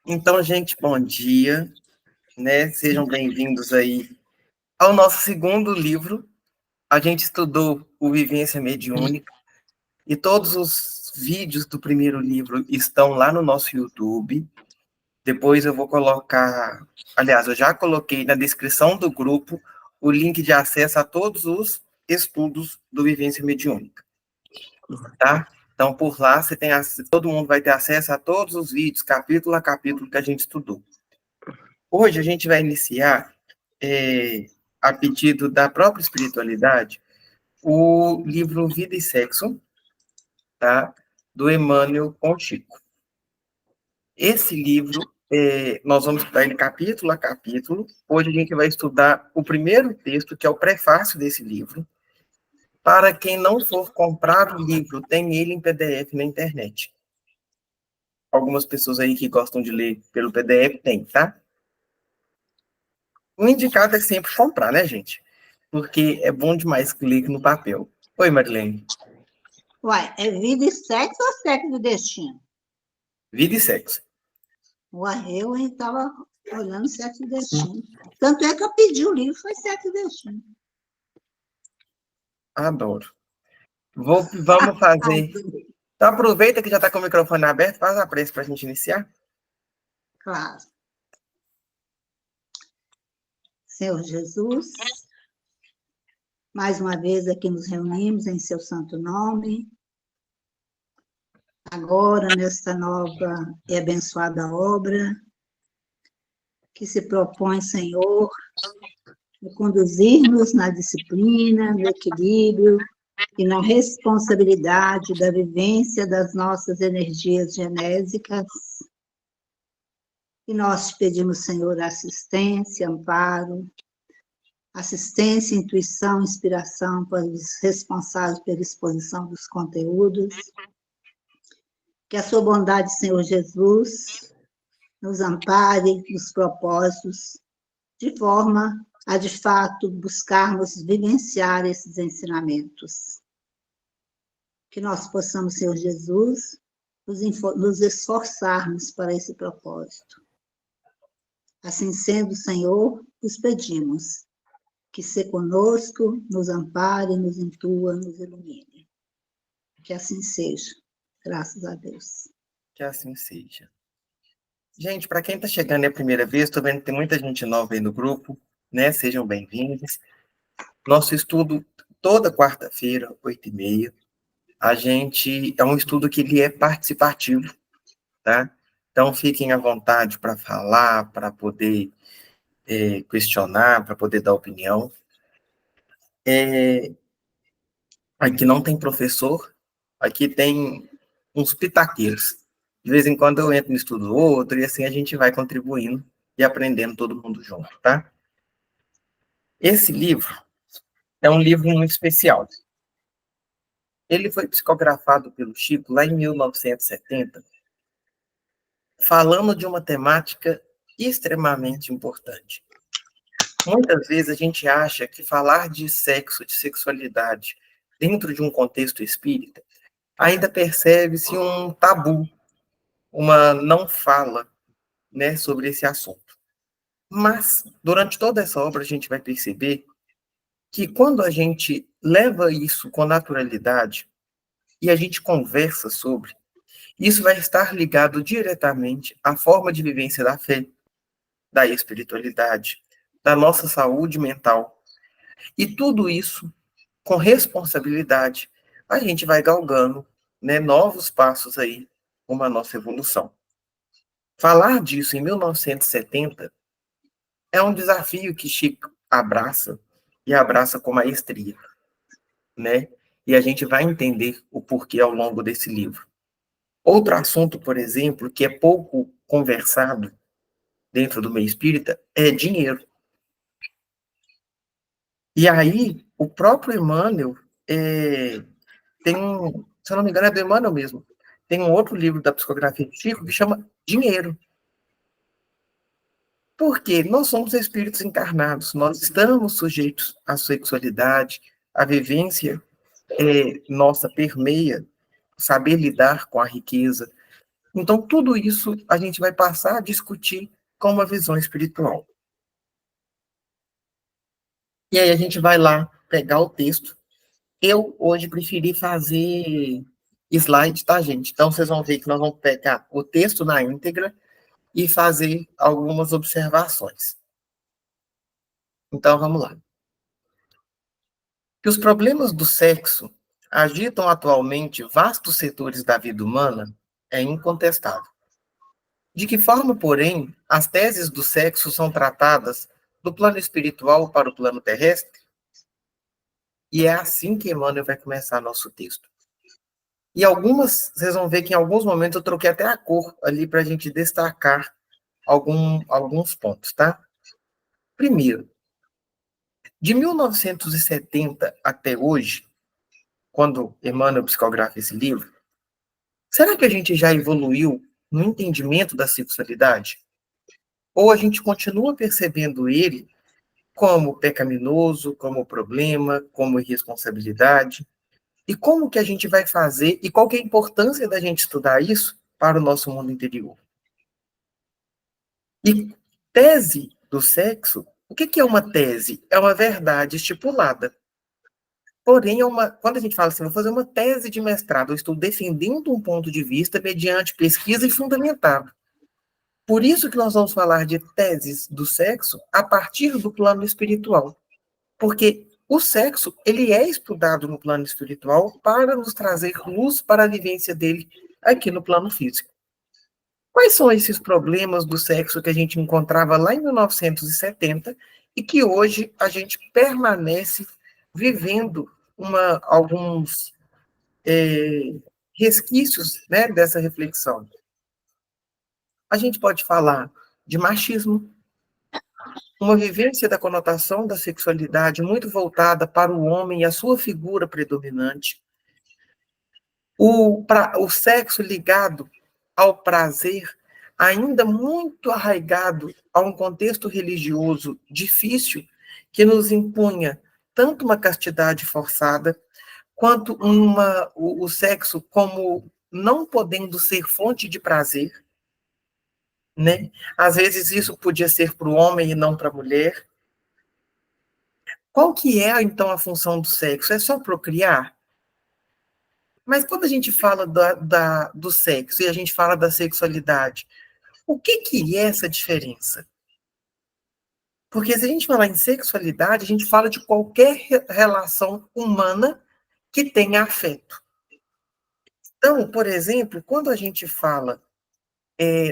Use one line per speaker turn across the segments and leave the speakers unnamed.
Então, gente, bom dia, né? Sejam bem-vindos aí ao nosso segundo livro. A gente estudou o Vivência Mediúnica e todos os vídeos do primeiro livro estão lá no nosso YouTube. Depois eu vou colocar, aliás, eu já coloquei na descrição do grupo o link de acesso a todos os estudos do Vivência Mediúnica, tá? Então, por lá, todo mundo vai ter acesso a todos os vídeos, capítulo a capítulo que a gente estudou. Hoje a gente vai iniciar, a pedido da própria espiritualidade, o livro Vida e Sexo, tá? Do Emmanuel com Chico. Esse livro, nós vamos estudar ele capítulo a capítulo. Hoje a gente vai estudar o primeiro texto, que é o prefácio desse livro. Para quem não for comprar o livro, tem ele em PDF na internet. Algumas pessoas aí que gostam de ler pelo PDF tem, tá? O indicado é sempre comprar, né, gente? Porque é bom demais que ler no papel. Oi, Marilene.
Uai, é Vida e Sexo ou Sexo e Destino?
Vida e Sexo.
Uai, eu estava olhando Sexo e Destino. Tanto é que eu pedi o livro, foi Sexo e Destino.
Adoro. Vamos fazer... Então, aproveita que já está com o microfone aberto, faz a prece para a gente iniciar.
Claro. Senhor Jesus, mais uma vez aqui nos reunimos em seu santo nome. Agora, nesta nova e abençoada obra, que se propõe, Senhor, a conduzir-nos na disciplina, no equilíbrio e na responsabilidade da vivência das nossas energias genésicas. E nós te pedimos, Senhor, assistência, amparo, assistência, intuição, inspiração para os responsáveis pela exposição dos conteúdos. Que a sua bondade, Senhor Jesus, nos ampare nos propósitos, de forma a, de fato, buscarmos vivenciar esses ensinamentos. Que nós possamos, Senhor Jesus, nos esforçarmos para esse propósito. Assim sendo, Senhor, os pedimos que se conosco, nos ampare, nos intua, nos ilumine. Que assim seja. Graças a Deus.
Que assim seja. Gente, para quem está chegando é a primeira vez, estou vendo que tem muita gente nova aí no grupo, né? Sejam bem-vindos. Nosso estudo, toda quarta-feira, 8h30, é um estudo que ele é participativo, tá? Então, fiquem à vontade para falar, para poder questionar, para poder dar opinião. Aqui não tem professor, aqui tem uns pitaqueiros. De vez em quando eu entro no estudo do outro, e assim a gente vai contribuindo e aprendendo todo mundo junto, tá? Esse livro é um livro muito especial. Ele foi psicografado pelo Chico lá em 1970, falando de uma temática extremamente importante. Muitas vezes a gente acha que falar de sexo, de sexualidade, dentro de um contexto espírita, ainda percebe-se um tabu, uma não fala, né, sobre esse assunto. Mas, durante toda essa obra, a gente vai perceber que quando a gente leva isso com naturalidade e a gente conversa sobre, isso vai estar ligado diretamente à forma de vivência da fé, da espiritualidade, da nossa saúde mental. E tudo isso, com responsabilidade, a gente vai galgando, né, novos passos aí, uma nossa evolução. Falar disso em 1970 é um desafio que Chico abraça, e abraça com maestria, né? E a gente vai entender o porquê ao longo desse livro. Outro assunto, por exemplo, que é pouco conversado dentro do meio espírita, é dinheiro. E aí, o próprio Emmanuel tem se eu não me engano, é do Emmanuel mesmo, tem um outro livro da psicografia de Chico que chama Dinheiro. Porque nós somos espíritos encarnados, nós estamos sujeitos à sexualidade, à vivência nossa permeia saber lidar com a riqueza. Então, tudo isso a gente vai passar a discutir com uma visão espiritual. E aí a gente vai lá pegar o texto. Eu, hoje, preferi fazer slide, tá, gente? Então, vocês vão ver que nós vamos pegar o texto na íntegra e fazer algumas observações. Então, vamos lá. Que os problemas do sexo agitam atualmente vastos setores da vida humana é incontestável. De que forma, porém, as teses do sexo são tratadas do plano espiritual para o plano terrestre? E é assim que Emmanuel vai começar nosso texto. E vocês vão ver que em alguns momentos eu troquei até a cor ali para a gente destacar alguns pontos, tá? Primeiro, de 1970 até hoje, quando Emmanuel psicografa esse livro, será que a gente já evoluiu no entendimento da sexualidade? Ou a gente continua percebendo ele como pecaminoso, como problema, como irresponsabilidade? E como que a gente vai fazer, e qual que é a importância da gente estudar isso para o nosso mundo interior? E tese do sexo, o que que é uma tese? É uma verdade estipulada. Porém, quando a gente fala assim, vou fazer uma tese de mestrado, eu estou defendendo um ponto de vista mediante pesquisa e fundamentado. Por isso que nós vamos falar de teses do sexo a partir do plano espiritual. Porque o sexo, ele é estudado no plano espiritual para nos trazer luz para a vivência dele aqui no plano físico. Quais são esses problemas do sexo que a gente encontrava lá em 1970 e que hoje a gente permanece vivendo alguns resquícios, né, dessa reflexão? A gente pode falar de machismo, uma vivência da conotação da sexualidade muito voltada para o homem e a sua figura predominante, o sexo ligado ao prazer, ainda muito arraigado a um contexto religioso difícil, que nos impunha tanto uma castidade forçada, quanto o sexo como não podendo ser fonte de prazer, né? Às vezes isso podia ser para o homem e não para a mulher. Qual que é, então, a função do sexo? É só procriar? Mas quando a gente fala do sexo e a gente fala da sexualidade, o que é essa diferença? Porque se a gente falar em sexualidade, a gente fala de qualquer relação humana que tenha afeto. Então, por exemplo, quando a gente fala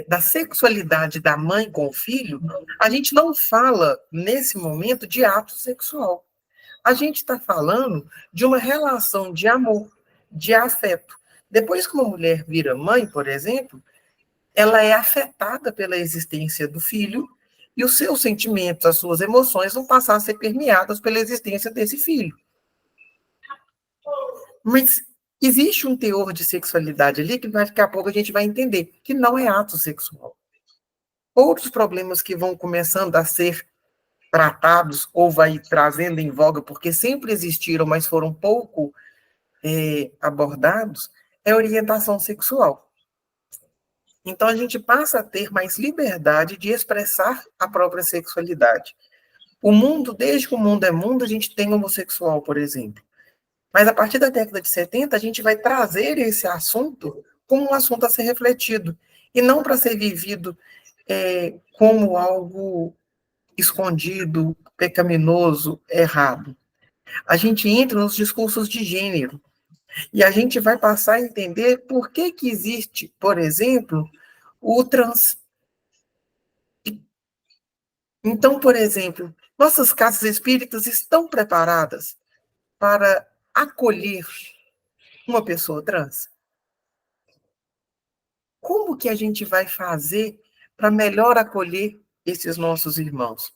da sexualidade da mãe com o filho, a gente não fala, nesse momento, de ato sexual. A gente está falando de uma relação de amor, de afeto. Depois que uma mulher vira mãe, por exemplo, ela é afetada pela existência do filho e os seus sentimentos, as suas emoções vão passar a ser permeadas pela existência desse filho. Mas existe um teor de sexualidade ali que daqui a pouco a gente vai entender que não é ato sexual. Outros problemas que vão começando a ser tratados ou vai trazendo em voga, porque sempre existiram, mas foram pouco abordados, é a orientação sexual. Então, a gente passa a ter mais liberdade de expressar a própria sexualidade. O mundo, desde que o mundo é mundo, a gente tem homossexual, por exemplo. Mas, a partir da década de 70, a gente vai trazer esse assunto como um assunto a ser refletido, e não para ser vivido como algo escondido, pecaminoso, errado. A gente entra nos discursos de gênero, e a gente vai passar a entender por que existe, por exemplo, o trans. Então, por exemplo, nossas casas espíritas estão preparadas para acolher uma pessoa trans? Como que a gente vai fazer para melhor acolher esses nossos irmãos?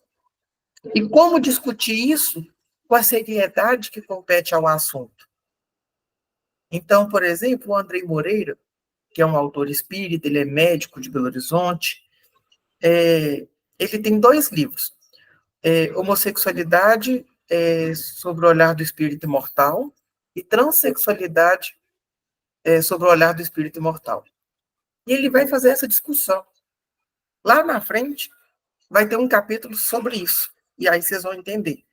E como discutir isso com a seriedade que compete ao assunto? Então, por exemplo, o Andrei Moreira, que é um autor espírita, ele é médico de Belo Horizonte, ele tem 2 livros, Homossexualidade sobre o olhar do espírito imortal e Transsexualidade sobre o olhar do espírito imortal. E ele vai fazer essa discussão. Lá na frente, vai ter um capítulo sobre isso. E aí vocês vão entender.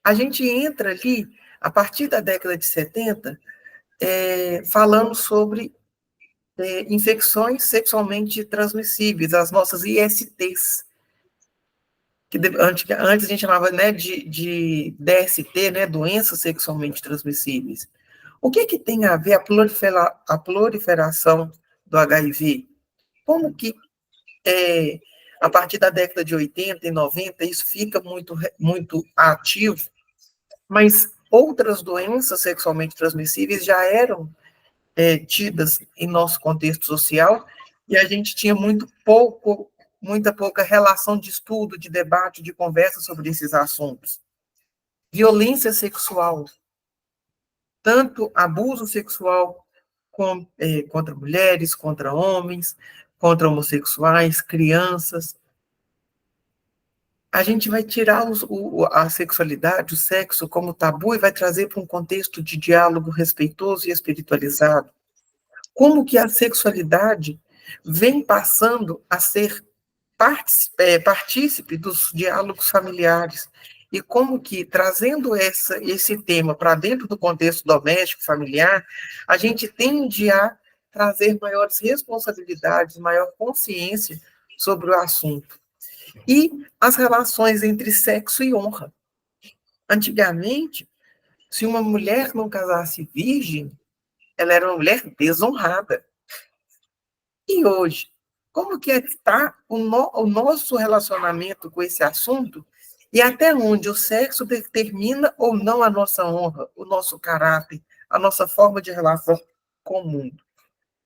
A gente entra ali, a partir da década de 70, falando sobre infecções sexualmente transmissíveis, as nossas ISTs, que antes a gente chamava, né, de DST, né, doenças sexualmente transmissíveis. O que tem a ver a proliferação do HIV? Como que, a partir da década de 80 e 90, isso fica muito, muito ativo, mas outras doenças sexualmente transmissíveis já eram tidas em nosso contexto social, e a gente tinha muita pouca relação de estudo, de debate, de conversa sobre esses assuntos. Violência sexual, tanto abuso sexual contra mulheres, contra homens, contra homossexuais, crianças. A gente vai tirar a sexualidade, o sexo, como tabu e vai trazer para um contexto de diálogo respeitoso e espiritualizado. Como que a sexualidade vem passando a ser partícipe dos diálogos familiares, e como que, trazendo esse tema para dentro do contexto doméstico, familiar, a gente tende a trazer maiores responsabilidades, maior consciência sobre o assunto. E as relações entre sexo e honra. Antigamente, se uma mulher não casasse virgem, ela era uma mulher desonrada. E hoje, como que está o nosso relacionamento com esse assunto e até onde o sexo determina ou não a nossa honra, o nosso caráter, a nossa forma de relação com o mundo?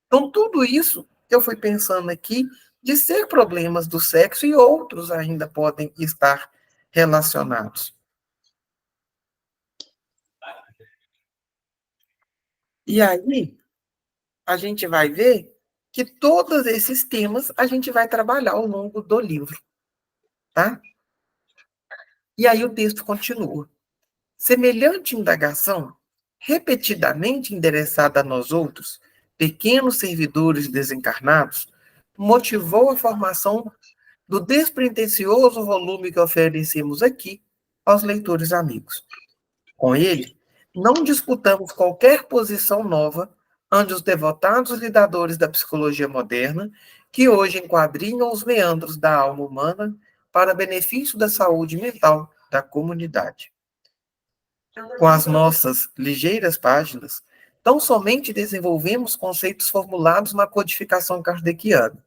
Então, tudo isso que eu fui pensando aqui de ser problemas do sexo e outros ainda podem estar relacionados. E aí, a gente vai ver que todos esses temas a gente vai trabalhar ao longo do livro, tá? E aí o texto continua. Semelhante indagação, repetidamente endereçada a nós outros, pequenos servidores desencarnados, motivou a formação do despretensioso volume que oferecemos aqui aos leitores amigos. Com ele, não disputamos qualquer posição nova ante os devotados lidadores da psicologia moderna, que hoje enquadrinham os meandros da alma humana para benefício da saúde mental da comunidade. Com as nossas ligeiras páginas, tão somente desenvolvemos conceitos formulados na codificação kardeciana,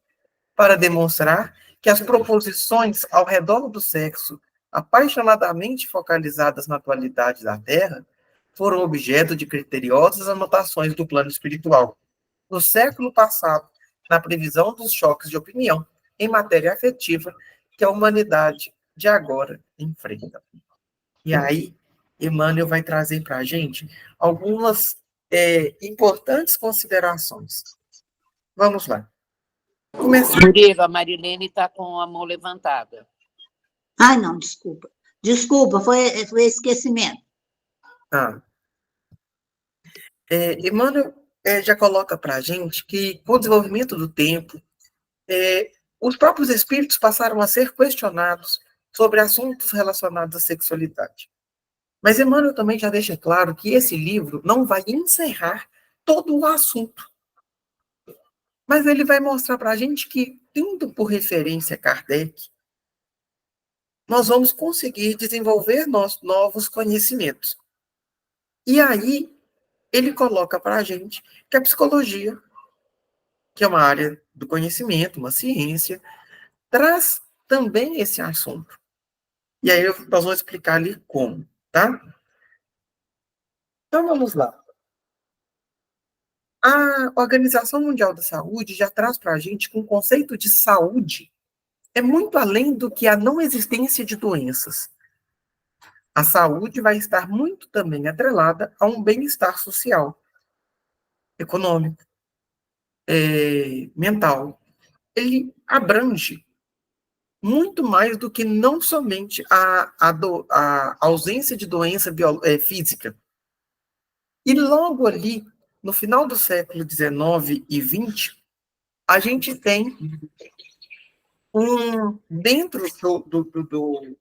para demonstrar que as proposições ao redor do sexo, apaixonadamente focalizadas na atualidade da Terra, foram objeto de criteriosas anotações do plano espiritual, no século passado, na previsão dos choques de opinião em matéria afetiva que a humanidade de agora enfrenta. E aí, Emmanuel vai trazer para a gente algumas importantes considerações. Vamos lá.
Murilo, a Marilene está com a mão levantada.
Ai, não, desculpa. Desculpa, foi esquecimento.
Emmanuel já coloca para a gente que, com o desenvolvimento do tempo, os próprios espíritos passaram a ser questionados sobre assuntos relacionados à sexualidade. Mas Emmanuel também já deixa claro que esse livro não vai encerrar todo o assunto. Mas ele vai mostrar para a gente que, tendo por referência Kardec, nós vamos conseguir desenvolver novos conhecimentos. E aí, ele coloca para a gente que a psicologia, que é uma área do conhecimento, uma ciência, traz também esse assunto. E aí nós vamos explicar ali como, tá? Então vamos lá. A Organização Mundial da Saúde já traz para a gente que um conceito de saúde é muito além do que a não existência de doenças. A saúde vai estar muito também atrelada a um bem-estar social, econômico, mental. Ele abrange muito mais do que não somente a ausência de doença física. E logo ali, no final do século XIX e XX, a gente tem dentro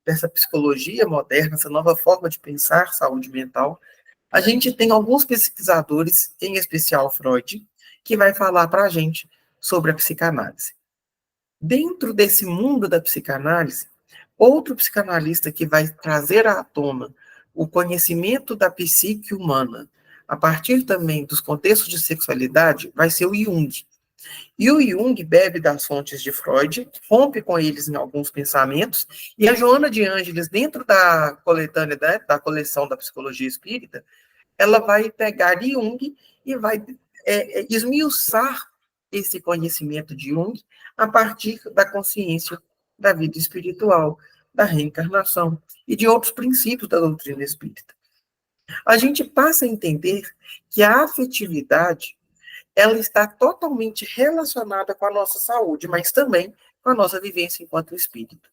dessa psicologia moderna, essa nova forma de pensar saúde mental, a gente tem alguns pesquisadores, em especial Freud, que vai falar para a gente sobre a psicanálise. Dentro desse mundo da psicanálise, outro psicanalista que vai trazer à tona o conhecimento da psique humana, a partir também dos contextos de sexualidade, vai ser o Jung. E o Jung bebe das fontes de Freud, rompe com eles em alguns pensamentos, e a Joana de Ângeles, dentro da coletânea, da coleção da psicologia espírita, ela vai pegar Jung e vai esmiuçar esse conhecimento de Jung a partir da consciência da vida espiritual, da reencarnação e de outros princípios da doutrina espírita. A gente passa a entender que a afetividade ela está totalmente relacionada com a nossa saúde, mas também com a nossa vivência enquanto espírito.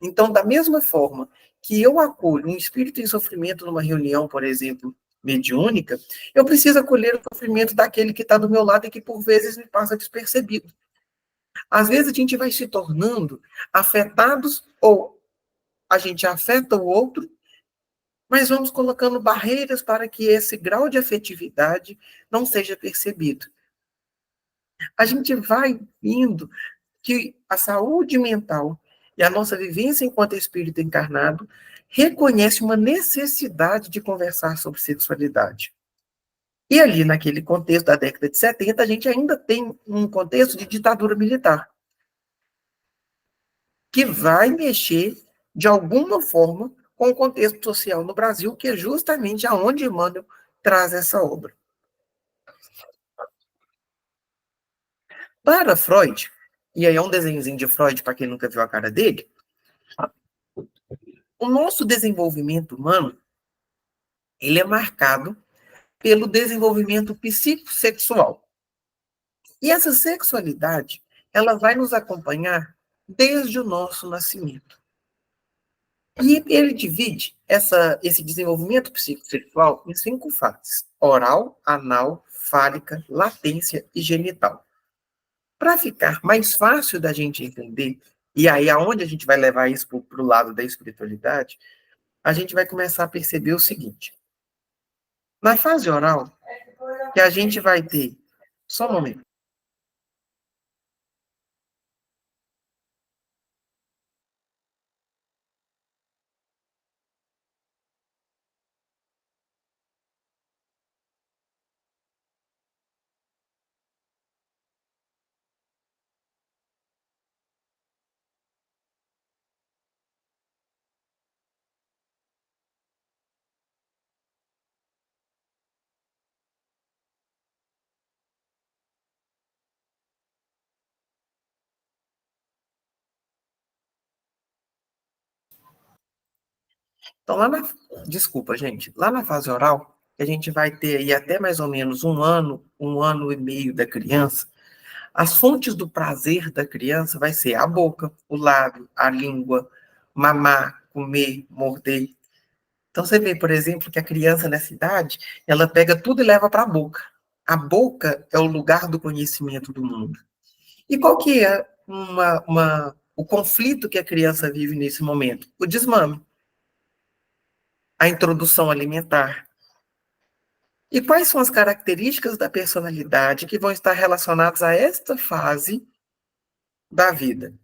Então, da mesma forma que eu acolho um espírito em sofrimento numa reunião, por exemplo, mediúnica, eu preciso acolher o sofrimento daquele que está do meu lado e que, por vezes, me passa despercebido. Às vezes, a gente vai se tornando afetados, ou a gente afeta o outro, mas vamos colocando barreiras para que esse grau de afetividade não seja percebido. A gente vai vindo que a saúde mental e a nossa vivência enquanto espírito encarnado reconhece uma necessidade de conversar sobre sexualidade. E ali, naquele contexto da década de 70, a gente ainda tem um contexto de ditadura militar, que vai mexer, de alguma forma, com o contexto social no Brasil, que é justamente aonde Emmanuel traz essa obra. Para Freud, e aí é um desenhozinho de Freud, para quem nunca viu a cara dele, o nosso desenvolvimento humano, ele é marcado pelo desenvolvimento psicossexual. E essa sexualidade, ela vai nos acompanhar desde o nosso nascimento. E ele divide esse desenvolvimento psicossexual em 5 fases: oral, anal, fálica, latência e genital. Para ficar mais fácil da gente entender, e aí aonde a gente vai levar isso para o lado da espiritualidade, a gente vai começar a perceber o seguinte. Na fase oral, que a gente vai ter... Só um momento. Então, desculpa, gente. Lá na fase oral, a gente vai ter aí até mais ou menos 1 ano e meio da criança. As fontes do prazer da criança vai ser a boca, o lábio, a língua, mamar, comer, morder. Então, você vê, por exemplo, que a criança nessa idade, ela pega tudo e leva para a boca. A boca é o lugar do conhecimento do mundo. E qual que é o conflito que a criança vive nesse momento? O desmame. A introdução alimentar. E quais são as características da personalidade que vão estar relacionadas a esta fase da vida?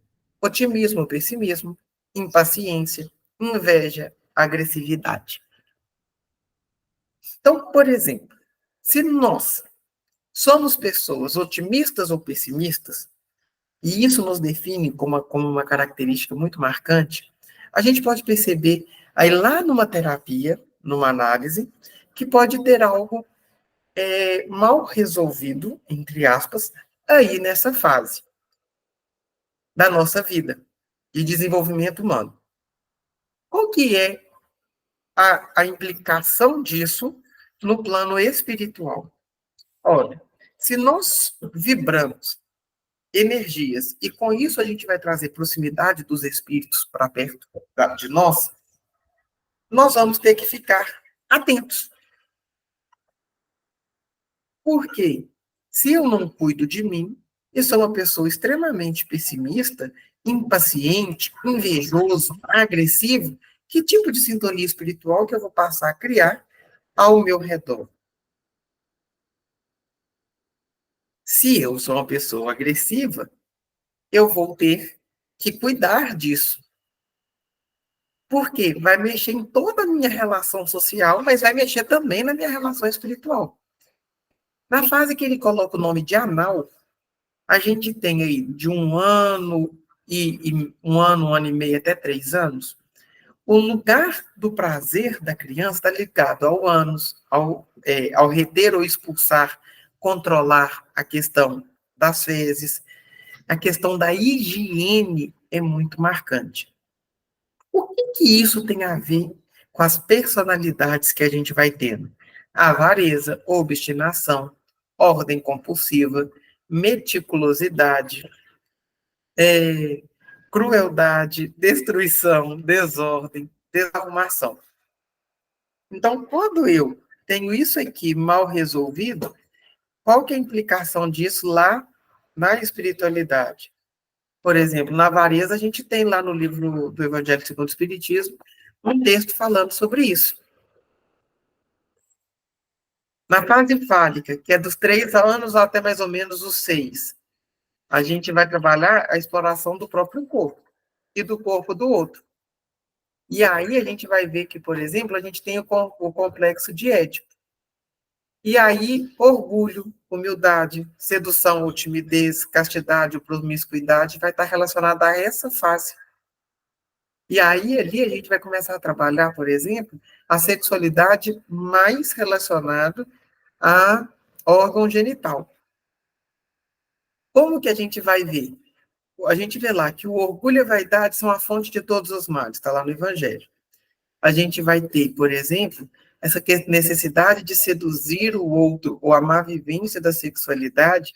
Otimismo, pessimismo, impaciência, inveja, agressividade. Então, por exemplo, se nós somos pessoas otimistas ou pessimistas, e isso nos define como uma característica muito marcante, a gente pode perceber aí lá numa terapia, numa análise, que pode ter algo mal resolvido, entre aspas, aí nessa fase da nossa vida de desenvolvimento humano. Qual que é a implicação disso no plano espiritual? Olha, se nós vibramos energias e com isso a gente vai trazer proximidade dos espíritos para perto de nós, nós vamos ter que ficar atentos. Porque se eu não cuido de mim, eu sou uma pessoa extremamente pessimista, impaciente, invejoso, agressivo, que tipo de sintonia espiritual que eu vou passar a criar ao meu redor? Se eu sou uma pessoa agressiva, eu vou ter que cuidar disso. Porque vai mexer em toda a minha relação social, mas vai mexer também na minha relação espiritual. Na fase que ele coloca o nome de anal, a gente tem aí de 1 ano e 1 ano e meio até 3 anos. O lugar do prazer da criança está ligado ao ânus, ao reter ou expulsar, controlar a questão das fezes, a questão da higiene é muito marcante. O que isso tem a ver com as personalidades que a gente vai tendo? Avareza, obstinação, ordem compulsiva, meticulosidade, crueldade, destruição, desordem, desarrumação. Então, quando eu tenho isso aqui mal resolvido, qual que é a implicação disso lá na espiritualidade? Por exemplo, na avareza, a gente tem lá no livro do Evangelho segundo o Espiritismo um texto falando sobre isso. Na fase fálica, que é dos 3 anos até mais ou menos os 6, a gente vai trabalhar a exploração do próprio corpo e do corpo do outro. E aí a gente vai ver que, por exemplo, a gente tem o complexo de Édipo. E aí, orgulho, humildade, sedução ou timidez, castidade ou promiscuidade vai estar relacionada a essa fase. E aí, ali, a gente vai começar a trabalhar, por exemplo, a sexualidade mais relacionada a órgão genital. Como que a gente vai ver? A gente vê lá que o orgulho e a vaidade são a fonte de todos os males, está lá no Evangelho. A gente vai ter, por exemplo, essa necessidade de seduzir o outro, ou a má vivência da sexualidade,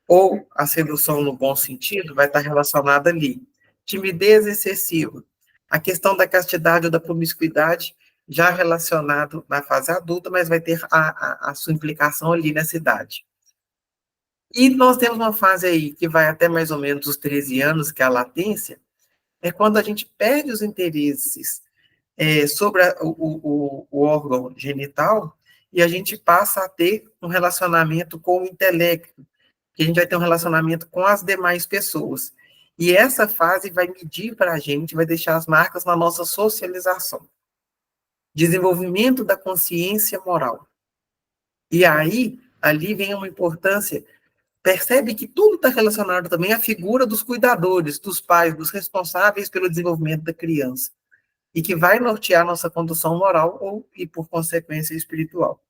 ou a sedução no bom sentido, vai estar relacionada ali. Timidez excessiva. A questão da castidade ou da promiscuidade, já relacionado na fase adulta, mas vai ter a sua implicação ali nessa idade. E nós temos uma fase aí que vai até mais ou menos os 13 anos, que é a latência, é quando a gente perde os interesses sobre o órgão genital e a gente passa a ter um relacionamento com o intelecto, que a gente vai ter um relacionamento com as demais pessoas. E essa fase vai medir para a gente, vai deixar as marcas na nossa socialização. Desenvolvimento da consciência moral. E aí, ali vem uma importância. Percebe que tudo está relacionado também à figura dos cuidadores, dos pais, dos responsáveis pelo desenvolvimento da criança, e que vai nortear nossa condução moral e, por consequência, espiritual.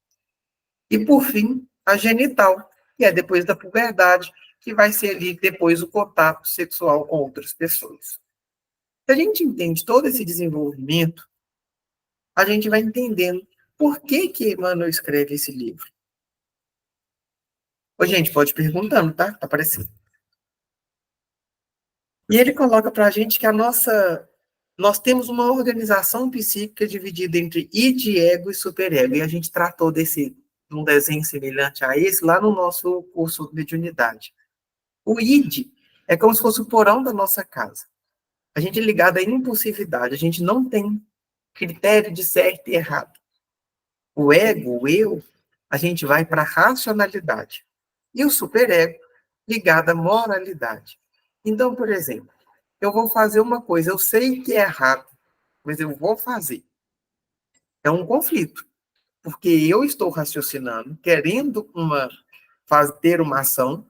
E, por fim, a genital, que é depois da puberdade, que vai ser ali depois o contato sexual com outras pessoas. Se a gente entende todo esse desenvolvimento, a gente vai entendendo por que Emmanuel escreve esse livro. Ô, gente, pode ir perguntando, tá? Tá aparecendo. E ele coloca para a gente que nós temos uma organização psíquica dividida entre id, ego e superego. E a gente tratou um desenho semelhante a esse lá no nosso curso de mediunidade. O id é como se fosse o porão da nossa casa. A gente é ligado à impulsividade, a gente não tem critério de certo e errado. O ego, o eu, a gente vai para a racionalidade. E o superego, ligado à moralidade. Então, por exemplo, eu vou fazer uma coisa, eu sei que é errado, mas eu vou fazer. É um conflito, porque eu estou raciocinando, querendo ter uma ação,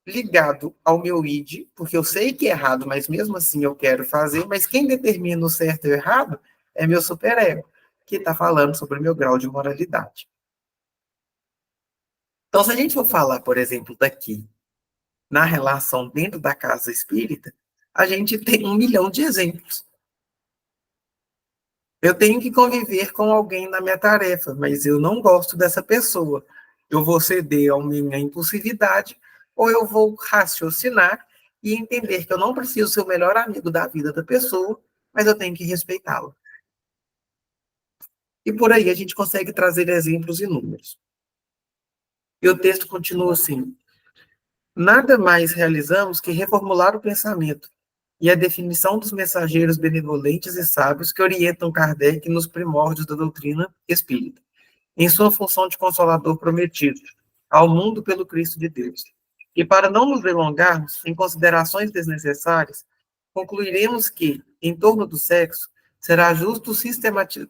ligado ao meu id, porque eu sei que é errado, mas mesmo assim eu quero fazer, mas quem determina o certo e o errado é meu superego, que está falando sobre o meu grau de moralidade. Então, se a gente for falar, por exemplo, daqui, na relação dentro da casa espírita, a gente tem 1 milhão de exemplos. Eu tenho que conviver com alguém na minha tarefa, mas eu não gosto dessa pessoa. Eu vou ceder à minha impulsividade, ou eu vou raciocinar e entender que eu não preciso ser o melhor amigo da vida da pessoa, mas eu tenho que respeitá-la. E por aí a gente consegue trazer exemplos inúmeros. E o texto continua assim: nada mais realizamos que reformular o pensamento e a definição dos mensageiros benevolentes e sábios que orientam Kardec nos primórdios da doutrina espírita, em sua função de consolador prometido ao mundo pelo Cristo de Deus. E para não nos delongarmos em considerações desnecessárias, concluiremos que, em torno do sexo, será justo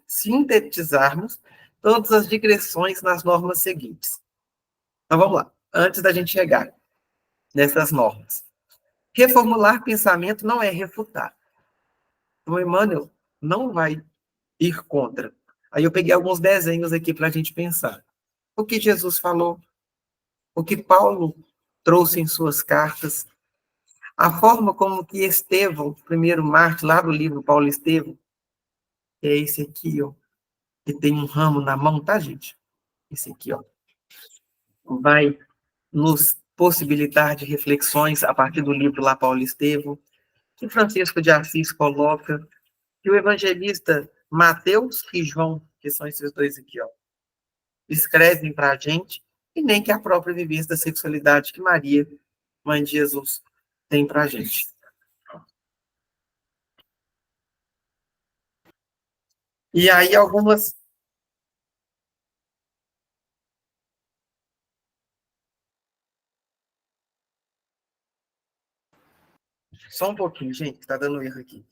sintetizarmos todas as digressões nas normas seguintes. Então vamos lá, antes da gente chegar nessas normas. Reformular pensamento não é refutar. O Emmanuel não vai ir contra. Aí eu peguei alguns desenhos aqui para a gente pensar. O que Jesus falou, o que Paulo trouxe em suas cartas, a forma como que Estevão, o primeiro mártir lá do livro Paulo Estevão, que é esse aqui, ó, que tem um ramo na mão, tá, gente? Esse aqui, ó, vai nos possibilitar de reflexões a partir do livro lá Paulo Estevão, que Francisco de Assis coloca, que o evangelista Mateus e João, que são esses dois aqui, ó, escrevem para a gente, e nem que a própria vivência da sexualidade que Maria, mãe de Jesus, tem para a gente. E aí algumas... Só um pouquinho, gente, que tá dando erro aqui.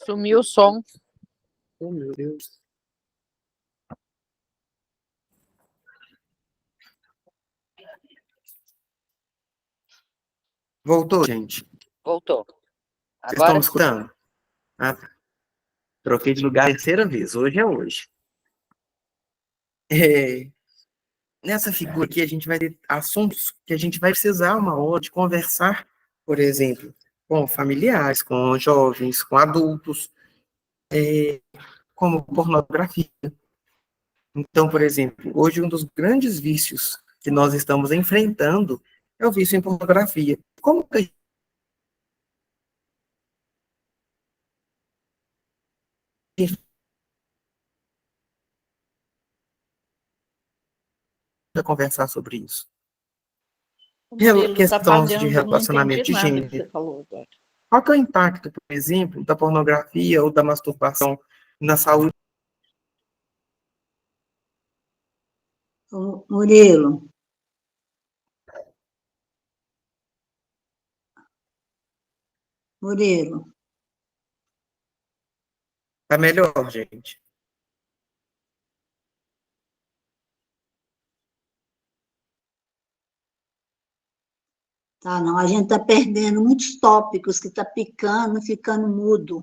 Sumiu o som.
Oh, meu Deus. Voltou, gente?
Voltou.
Vocês estão me
Agora sim.
escutando? Ah, tá. Troquei de lugar a terceira vez. Hoje é hoje. É, nessa figura aqui, a gente vai ter assuntos que a gente vai precisar uma hora de conversar, por exemplo, com familiares, com jovens, com adultos, como pornografia. Então, por exemplo, hoje um dos grandes vícios que nós estamos enfrentando é o vício em pornografia. Como que a gente vai conversar sobre isso?
O Murilo está
Questões de
falhando, não
relacionamento
entendi
de
nada que
gênero.
você falou agora.
Qual que é o impacto, por exemplo, da pornografia ou da masturbação na saúde?
Murilo, Murilo,
Tá melhor, gente.
tá, não, a gente está perdendo muitos tópicos que está picando, ficando mudo.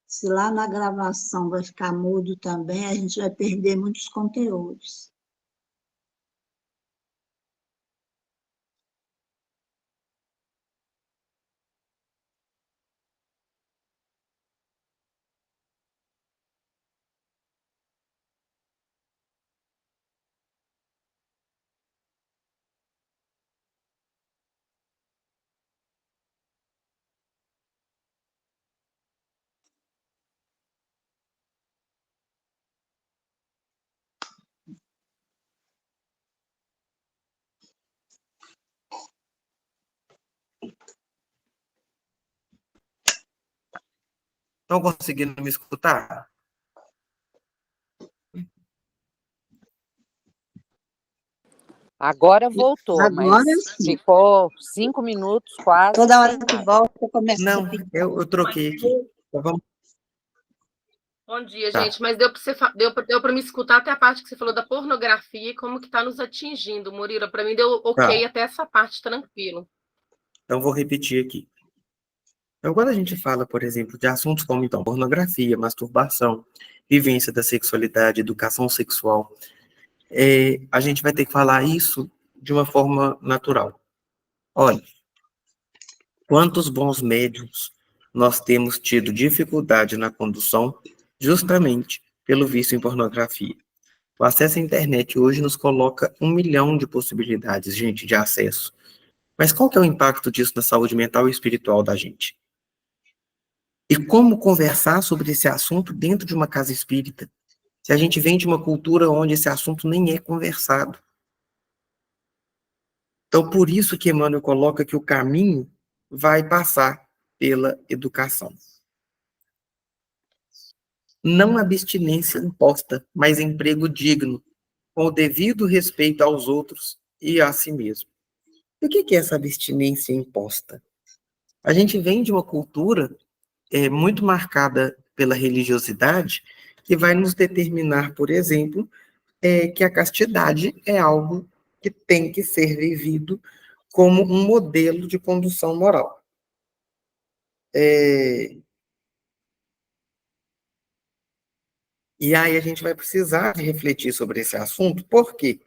Se lá na gravação vai ficar mudo também, a gente vai perder muitos conteúdos.
Estão conseguindo me escutar?
Agora voltou,
Agora
mas
sim.
ficou 5 minutos quase.
Toda hora que volta, começa
Não,
a ficar.
eu troquei aqui. Então, vamos...
Bom dia,
Tá.
gente. Mas deu para me escutar até a parte que você falou da pornografia e como que está nos atingindo, Murilo. Para mim deu ok até essa parte, tranquilo.
Então, vou repetir aqui. Então, quando a gente fala, por exemplo, de assuntos como, então, pornografia, masturbação, vivência da sexualidade, educação sexual, a gente vai ter que falar isso de uma forma natural. Olha, quantos bons médiums nós temos tido dificuldade na condução justamente pelo vício em pornografia. O acesso à internet hoje nos coloca 1 milhão de possibilidades, gente, de acesso. Mas qual que é o impacto disso na saúde mental e espiritual da gente? E como conversar sobre esse assunto dentro de uma casa espírita, se a gente vem de uma cultura onde esse assunto nem é conversado? Então, por isso que Emmanuel coloca que o caminho vai passar pela educação. Não abstinência imposta, mas emprego digno, com o devido respeito aos outros e a si mesmo. E o que é essa abstinência imposta? A gente vem de uma cultura muito marcada pela religiosidade, que vai nos determinar, por exemplo, que a castidade é algo que tem que ser vivido como um modelo de condução moral. E aí a gente vai precisar de refletir sobre esse assunto, por quê?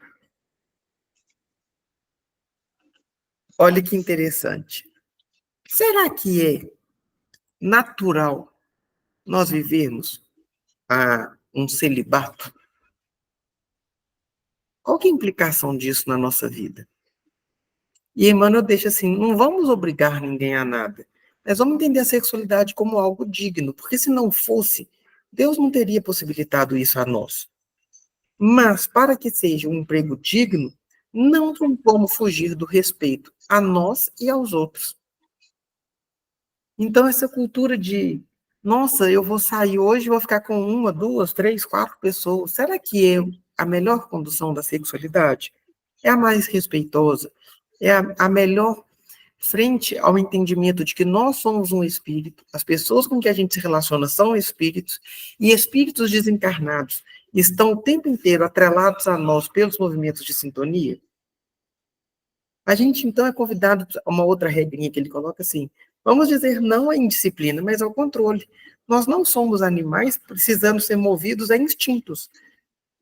Olha que interessante. Será que é natural nós vivermos um celibato? Qual que é a implicação disso na nossa vida? E Emmanuel deixa assim, não vamos obrigar ninguém a nada, mas vamos entender a sexualidade como algo digno, porque se não fosse, Deus não teria possibilitado isso a nós. Mas, para que seja um emprego digno, não tem como fugir do respeito a nós e aos outros. Então, essa cultura de, nossa, eu vou sair hoje e vou ficar com 1, 2, 3, 4 pessoas, será que é a melhor condução da sexualidade? É a mais respeitosa? É a melhor frente ao entendimento de que nós somos um espírito, as pessoas com que a gente se relaciona são espíritos, e espíritos desencarnados estão o tempo inteiro atrelados a nós pelos movimentos de sintonia? A gente, então, é convidado a uma outra regrinha que ele coloca assim, vamos dizer não à indisciplina, mas ao controle. Nós não somos animais precisando ser movidos a instintos.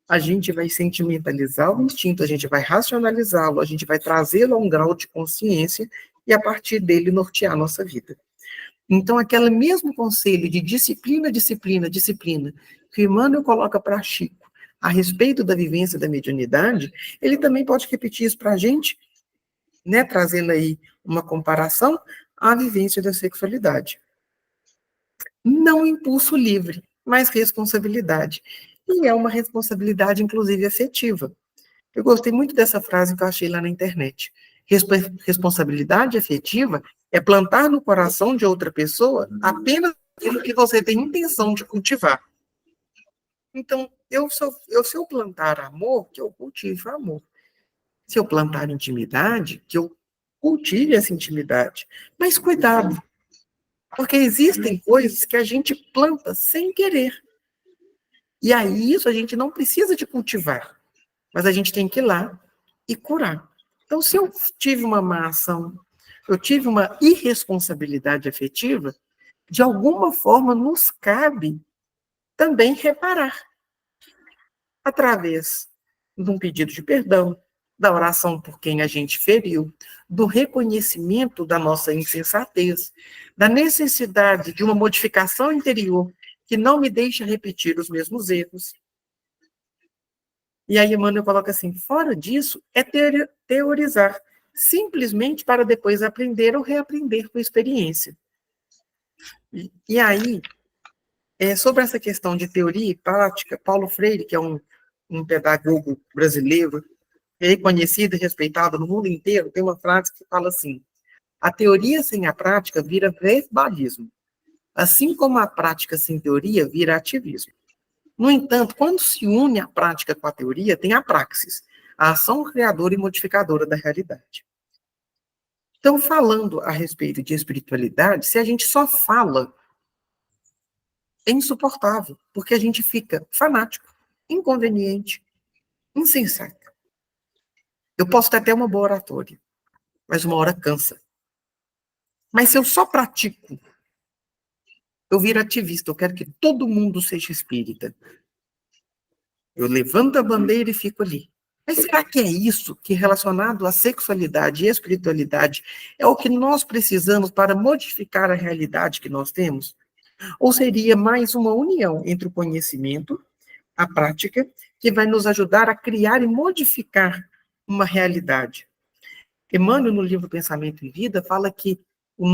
A gente vai sentimentalizar o instinto, a gente vai racionalizá-lo, a gente vai trazê-lo a um grau de consciência e, a partir dele, nortear a nossa vida. Então, aquele mesmo conselho de disciplina, disciplina, disciplina, que Emmanuel coloca para Chico a respeito da vivência da mediunidade, ele também pode repetir isso para a gente, né, trazendo aí uma comparação à vivência da sexualidade. Não impulso livre, mas responsabilidade. E é uma responsabilidade, inclusive, afetiva. Eu gostei muito dessa frase que eu achei lá na internet. Responsabilidade afetiva é plantar no coração de outra pessoa apenas aquilo que você tem intenção de cultivar. Então, se eu plantar amor, que eu cultive amor. Se eu plantar intimidade, que eu cultive essa intimidade. Mas cuidado, porque existem coisas que a gente planta sem querer. E aí isso a gente não precisa de cultivar, mas a gente tem que ir lá e curar. Então, se eu tive uma má ação, eu tive uma irresponsabilidade afetiva, de alguma forma nos cabe também reparar, através de um pedido de perdão, da oração por quem a gente feriu, do reconhecimento da nossa insensatez, da necessidade de uma modificação interior que não me deixa repetir os mesmos erros. E aí Emmanuel coloca assim, fora disso, é teorizar, simplesmente para depois aprender ou reaprender com experiência. E aí, sobre essa questão de teoria e prática, Paulo Freire, que é um pedagogo brasileiro, reconhecido e respeitado no mundo inteiro, tem uma frase que fala assim, a teoria sem a prática vira verbalismo. Assim como a prática sem teoria vira ativismo. No entanto, quando se une a prática com a teoria, tem a praxis, a ação criadora e modificadora da realidade. Então, falando a respeito de espiritualidade, se a gente só fala, é insuportável, porque a gente fica fanático, inconveniente, insensato. Eu posso ter até uma boa oratória, mas uma hora cansa. Mas se eu só pratico, eu viro ativista, eu quero que todo mundo seja espírita. Eu levanto a bandeira e fico ali. Mas será que é isso que, relacionado à sexualidade e espiritualidade, é o que nós precisamos para modificar a realidade que nós temos? Ou seria mais uma união entre o conhecimento, a prática, que vai nos ajudar a criar e modificar uma realidade? Emmanuel, no livro Pensamento e Vida, fala que o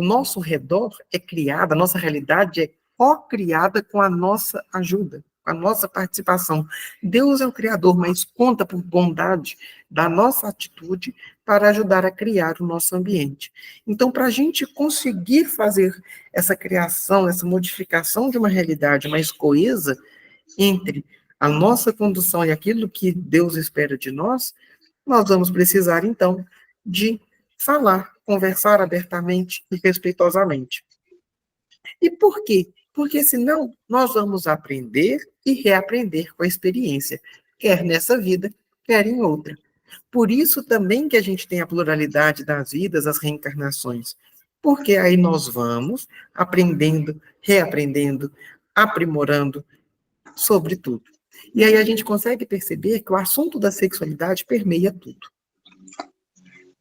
nosso redor é criado, a nossa realidade é co-criada com a nossa ajuda, com a nossa participação. Deus é o Criador, mas conta por bondade da nossa atitude para ajudar a criar o nosso ambiente. Então, para a gente conseguir fazer essa criação, essa modificação de uma realidade mais coesa entre a nossa condução e aquilo que Deus espera de nós, nós vamos precisar, então, de falar, conversar abertamente e respeitosamente. E por quê? Porque senão nós vamos aprender e reaprender com a experiência, quer nessa vida, quer em outra. Por isso também que a gente tem a pluralidade das vidas, as reencarnações. Porque aí nós vamos aprendendo, reaprendendo, aprimorando sobre tudo. E aí a gente consegue perceber que o assunto da sexualidade permeia tudo.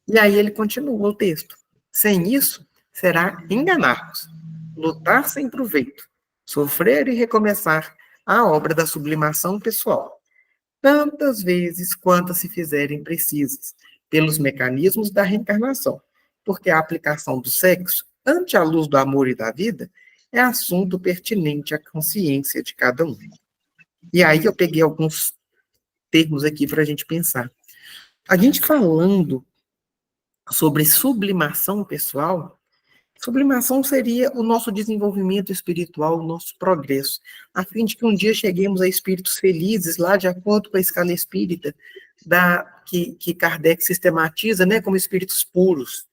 E aí ele continua o texto. Sem isso, será enganar-nos, lutar sem proveito, sofrer e recomeçar a obra da sublimação pessoal, tantas vezes quantas se fizerem precisas, pelos mecanismos da reencarnação, porque a aplicação do sexo, ante a luz do amor e da vida, é assunto pertinente à consciência de cada um. E aí eu peguei alguns termos aqui para a gente pensar. A gente falando sobre sublimação pessoal, sublimação seria o nosso desenvolvimento espiritual, o nosso progresso, a fim de que um dia cheguemos a espíritos felizes, lá de acordo com a escala espírita, que Kardec sistematiza, né, como espíritos puros.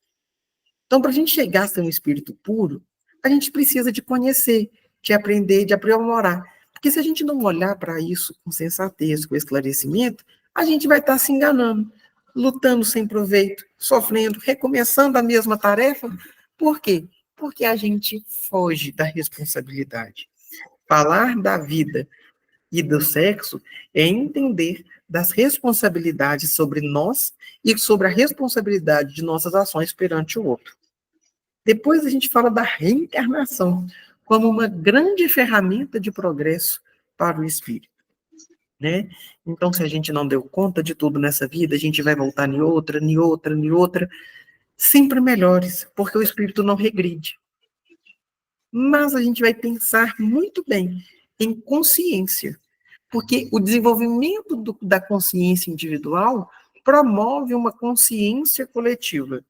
Então, para a gente chegar a ser um espírito puro, a gente precisa de conhecer, de aprender, de aprimorar. Porque se a gente não olhar para isso com sensatez, com esclarecimento, a gente vai estar se enganando, lutando sem proveito, sofrendo, recomeçando a mesma tarefa. Por quê? Porque a gente foge da responsabilidade. Falar da vida e do sexo é entender das responsabilidades sobre nós e sobre a responsabilidade de nossas ações perante o outro. Depois a gente fala da reencarnação como uma grande ferramenta de progresso para o espírito, né? Então, se a gente não deu conta de tudo nessa vida, a gente vai voltar em outra, em outra, em outra, sempre melhores, porque o espírito não regride. Mas a gente vai pensar muito bem em consciência, porque o desenvolvimento da consciência individual promove uma consciência coletiva.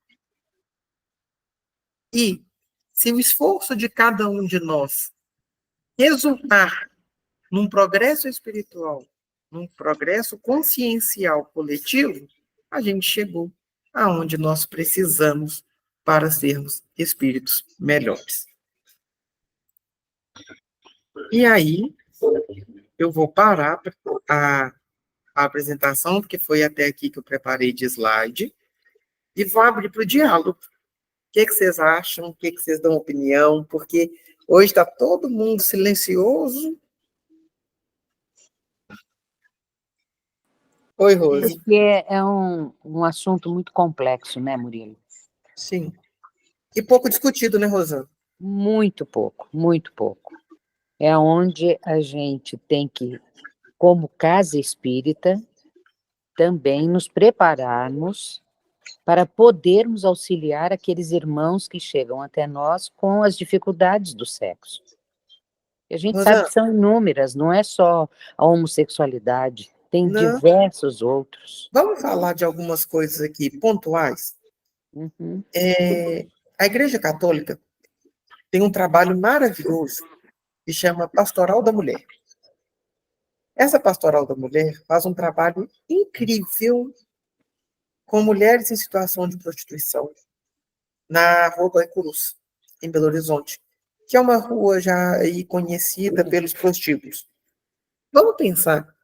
E se o esforço de cada um de nós resultar num progresso espiritual, num progresso consciencial coletivo, a gente chegou aonde nós precisamos para sermos espíritos melhores. E aí, eu vou parar a apresentação, porque foi até aqui que eu preparei de slide, e vou abrir para o diálogo. O que vocês acham? O que vocês dão opinião? Porque hoje está todo mundo silencioso. Oi, Rose.
Porque é um assunto muito complexo, né, Murilo?
Sim. E pouco discutido, né, Rosana?
Muito pouco, muito pouco. É onde a gente tem que, como casa espírita, também nos prepararmos para podermos auxiliar aqueles irmãos que chegam até nós com as dificuldades do sexo. E a gente sabe que são inúmeras, não é só a homossexualidade, tem diversos outros.
Vamos falar de algumas coisas aqui pontuais?
Uhum.
A Igreja Católica tem um trabalho maravilhoso que chama Pastoral da Mulher. Essa Pastoral da Mulher faz um trabalho incrível com mulheres em situação de prostituição na Rua Guaicurus, em Belo Horizonte, que é uma rua já aí conhecida pelos prostíbulos. Vamos pensar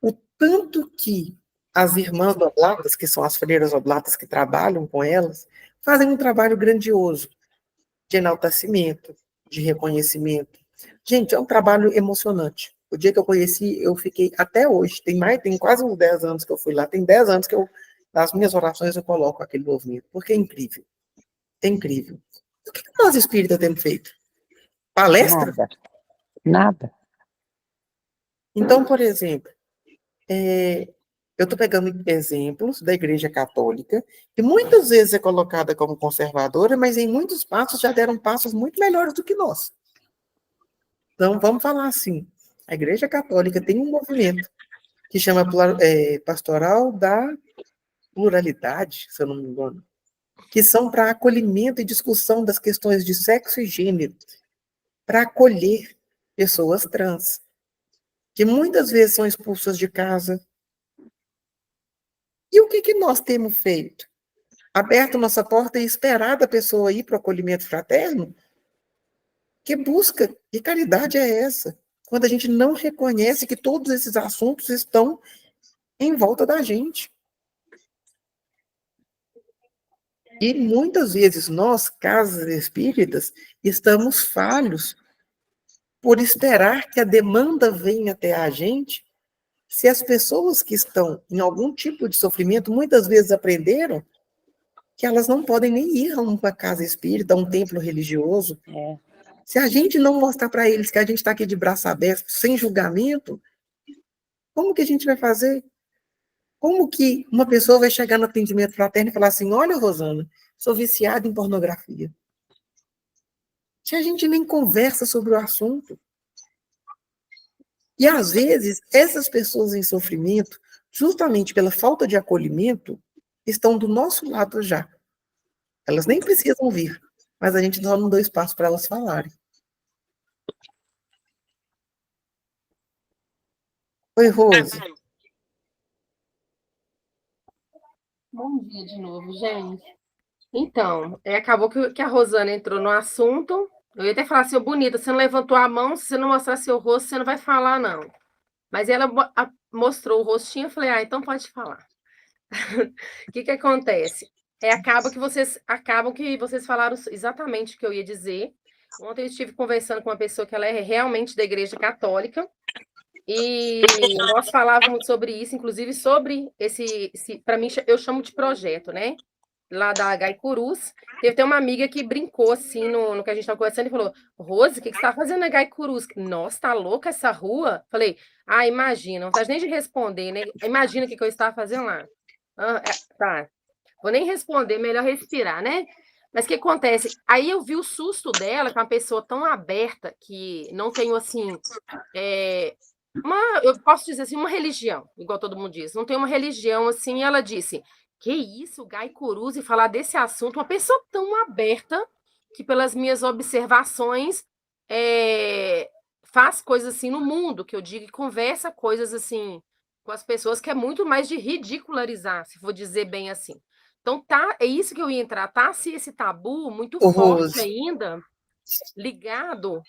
o tanto que as irmãs oblatas, que são as freiras oblatas que trabalham com elas, fazem um trabalho grandioso de enaltecimento, de reconhecimento. Gente, é um trabalho emocionante. O dia que eu conheci, eu fiquei, até hoje, tem quase uns 10 anos que eu fui lá, tem 10 anos que nas minhas orações eu coloco aquele movimento, porque é incrível. É incrível. O que nós espíritas temos feito? Palestra?
Nada. Nada.
Então, por exemplo, eu estou pegando exemplos da Igreja Católica, que muitas vezes é colocada como conservadora, mas em muitos passos já deram passos muito melhores do que nós. Então, vamos falar assim, a Igreja Católica tem um movimento que chama Pastoral da Pluralidade, se eu não me engano, que são para acolhimento e discussão das questões de sexo e gênero, para acolher pessoas trans, que muitas vezes são expulsas de casa. E o que nós temos feito? Aberto nossa porta e esperado a pessoa ir para o acolhimento fraterno? Que busca, que caridade é essa? Quando a gente não reconhece que todos esses assuntos estão em volta da gente. E muitas vezes nós, casas espíritas, estamos falhos por esperar que a demanda venha até a gente, se as pessoas que estão em algum tipo de sofrimento muitas vezes aprenderam que elas não podem nem ir a uma casa espírita, a um templo religioso. Se a gente não mostrar para eles que a gente está aqui de braço aberto, sem julgamento, como que a gente vai fazer? Como que uma pessoa vai chegar no atendimento fraterno e falar assim, olha, Rosana, sou viciada em pornografia. Se a gente nem conversa sobre o assunto. E, às vezes, essas pessoas em sofrimento, justamente pela falta de acolhimento, estão do nosso lado já. Elas nem precisam vir, mas a gente só não dá espaço para elas falarem. Oi, Rose.
Bom dia de novo, gente. Então, acabou que a Rosana entrou no assunto. Eu ia até falar assim, bonita, você não levantou a mão, se você não mostrar seu rosto, você não vai falar, não. Mas ela mostrou o rostinho, eu falei, então pode falar. O que acontece? Acabam que vocês falaram exatamente o que eu ia dizer. Ontem eu estive conversando com uma pessoa que ela é realmente da Igreja Católica, e nós falávamos sobre isso, inclusive sobre para mim, eu chamo de projeto, né? Lá da Gaicurus. Teve até uma amiga que brincou assim no que a gente estava conversando e falou: Rose, o que você está fazendo na Gaicurus? Nossa, tá louca essa rua? Falei, imagina, não faz nem de responder, né? Imagina o que eu estava fazendo lá. Tá. Vou nem responder, melhor respirar, né? Mas o que acontece? Aí eu vi o susto dela, com uma pessoa tão aberta, que não tenho assim. Eu posso dizer assim, uma religião, igual todo mundo diz, não tem uma religião assim, e ela disse, que isso, Gaicurus, e falar desse assunto, uma pessoa tão aberta, que pelas minhas observações, faz coisas assim no mundo, que eu digo, e conversa coisas assim com as pessoas, que é muito mais de ridicularizar, se for dizer bem assim. Então, é isso que eu ia entrar, tá-se esse tabu muito forte
Rose.
ainda, ligado,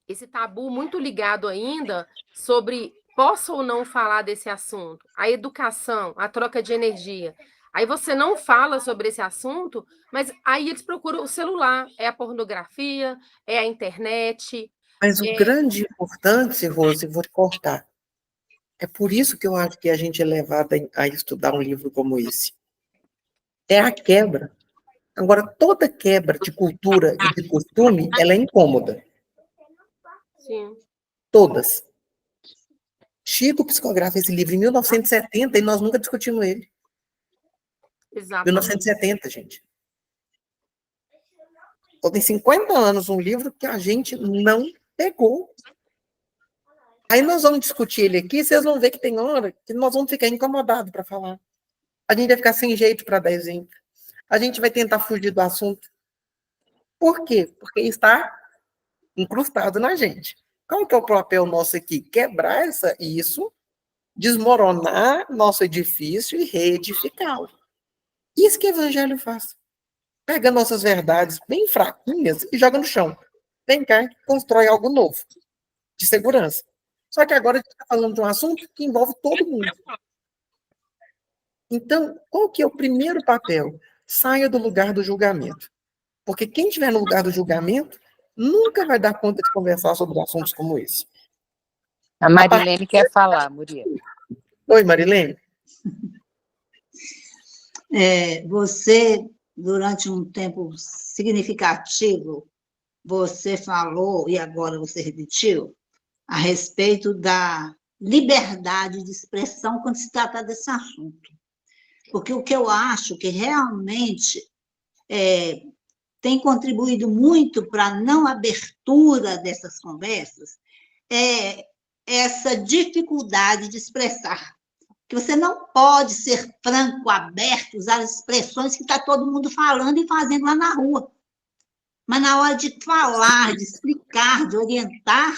esse tabu muito ligado ainda sobre posso ou não falar desse assunto, a educação, a troca de energia. Aí você não fala sobre esse assunto, mas aí eles procuram o celular, é a pornografia, é a internet.
Mas o grande importante, Rose, vou te cortar. É por isso que eu acho que a gente é levada a estudar um livro como esse. É a quebra. Agora, toda quebra de cultura e de costume, ela é incômoda.
Sim.
Todas. Chico psicografa esse livro em 1970 e nós nunca discutimos ele.
Exatamente.
1970, gente. Então, tem 50 anos um livro que a gente não pegou. Aí nós vamos discutir ele aqui, vocês vão ver que tem hora que nós vamos ficar incomodados para falar. A gente vai ficar sem jeito para dar exemplo. a gente vai tentar fugir do assunto. Por quê? Porque está incrustado na gente. Qual que é o papel nosso aqui? Quebrar isso, desmoronar nosso edifício e reedificá-lo. Isso que o evangelho faz. Pega nossas verdades bem fraquinhas e joga no chão. Vem cá, constrói algo novo, de segurança. Só que agora a gente está falando de um assunto que envolve todo mundo. Então, qual que é o primeiro papel? Saia do lugar do julgamento. Porque quem estiver no lugar do julgamento nunca vai dar conta de conversar sobre assuntos como esse.
A Marilene quer falar, Murilo.
Oi, Marilene.
Você, durante um tempo significativo, você falou, e agora você repetiu, a respeito da liberdade de expressão quando se trata desse assunto. Porque o que eu acho que realmente tem contribuído muito para a não abertura dessas conversas é essa dificuldade de expressar. Que você não pode ser franco, aberto, usar as expressões que está todo mundo falando e fazendo lá na rua. Mas na hora de falar, de explicar, de orientar,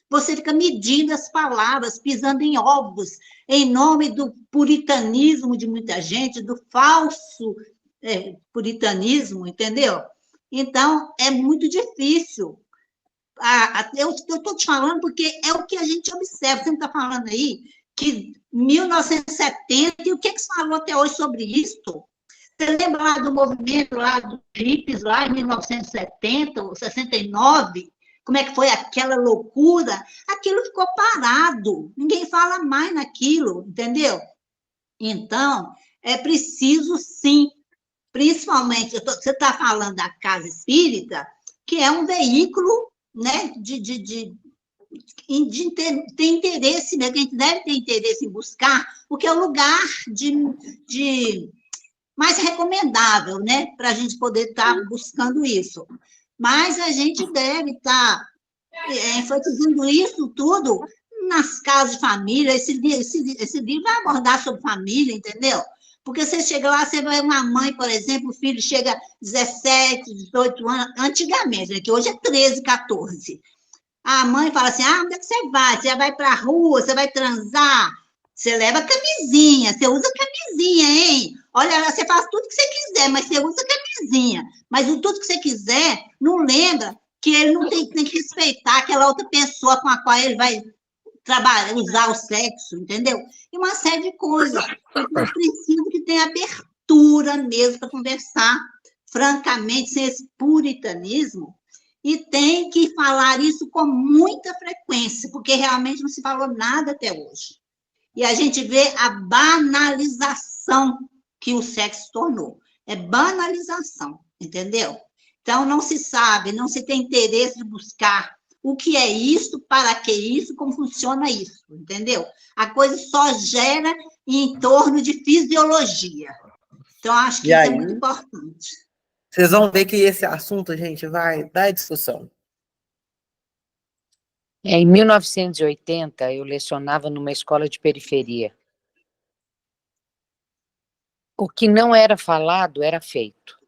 você fica medindo as palavras, pisando em ovos, em nome do puritanismo de muita gente, do falso puritanismo, entendeu? Então, é muito difícil. Eu estou te falando porque é o que a gente observa. Você está falando aí que 1970, e o que se falou até hoje sobre isso? Você lembra lá do movimento lá dos hippies, lá em 1970 ou 69? Como é que foi aquela loucura? Aquilo ficou parado. Ninguém fala mais naquilo, entendeu? Então, é preciso, sim, principalmente, você está falando da casa espírita, que é um veículo, né, de ter interesse, né, que a gente deve ter interesse em buscar, porque é o lugar de mais recomendável, né, para a gente poder estar buscando isso. Mas a gente deve estar enfatizando isso tudo nas casas de família. Esse livro vai abordar sobre família, entendeu? Porque você chega lá, você vai uma mãe, por exemplo, o filho chega 17, 18 anos, antigamente, né, que hoje é 13, 14. A mãe fala assim, onde é que você vai? Você vai para a rua, você vai transar? Você leva camisinha, você usa camisinha, hein? Olha, você faz tudo que você quiser, mas você usa camisinha. Mas o tudo que você quiser, não lembra que ele não tem que respeitar aquela outra pessoa com a qual ele vai trabalhar, usar o sexo, entendeu? E uma série de coisas. Então, eu preciso que tenha abertura mesmo para conversar francamente, sem esse puritanismo, e tem que falar isso com muita frequência, porque realmente não se falou nada até hoje. E a gente vê a banalização que o sexo tornou. É banalização, entendeu? Então, não se sabe, não se tem interesse de buscar o que é isso, para que isso, como funciona isso, entendeu? A coisa só gera em torno de fisiologia. Então, acho que isso é muito importante.
Vocês vão ver que esse assunto, gente, vai dar discussão.
Em 1980, eu lecionava numa escola de periferia. O que não era falado era feito.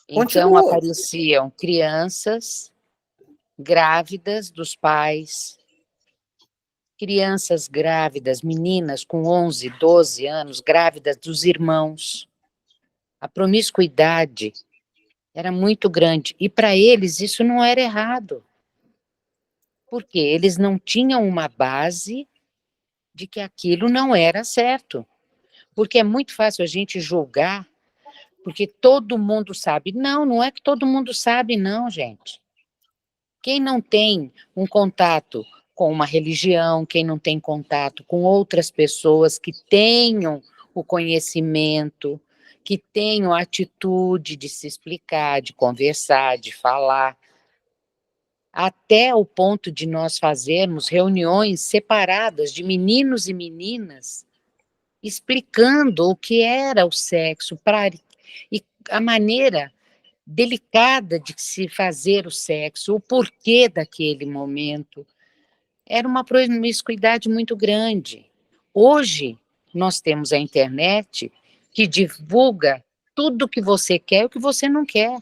Então, apareciam crianças grávidas dos pais, crianças grávidas, meninas com 11, 12 anos, grávidas dos irmãos. A promiscuidade era muito grande. E para eles isso não era errado. Porque eles não tinham uma base de que aquilo não era certo. Porque é muito fácil a gente julgar, porque todo mundo sabe. Não, não é que todo mundo sabe, não, gente. Quem não tem um contato com uma religião, quem não tem contato com outras pessoas que tenham o conhecimento, que tenham a atitude de se explicar, de conversar, de falar, até o ponto de nós fazermos reuniões separadas de meninos e meninas, explicando o que era o sexo e a maneira delicada de se fazer o sexo, o porquê daquele momento. Era uma promiscuidade muito grande. Hoje, nós temos a internet que divulga tudo que você quer e o que você não quer.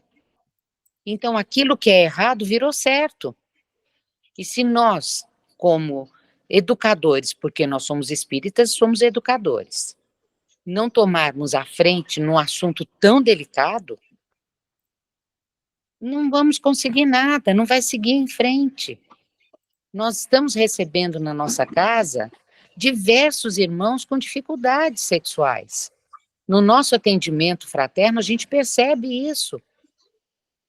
Então, aquilo que é errado virou certo. E se nós, como educadores, porque nós somos espíritas, somos educadores, não tomarmos a frente num assunto tão delicado, não vamos conseguir nada, não vai seguir em frente. Nós estamos recebendo na nossa casa diversos irmãos com dificuldades sexuais. No nosso atendimento fraterno, a gente percebe isso.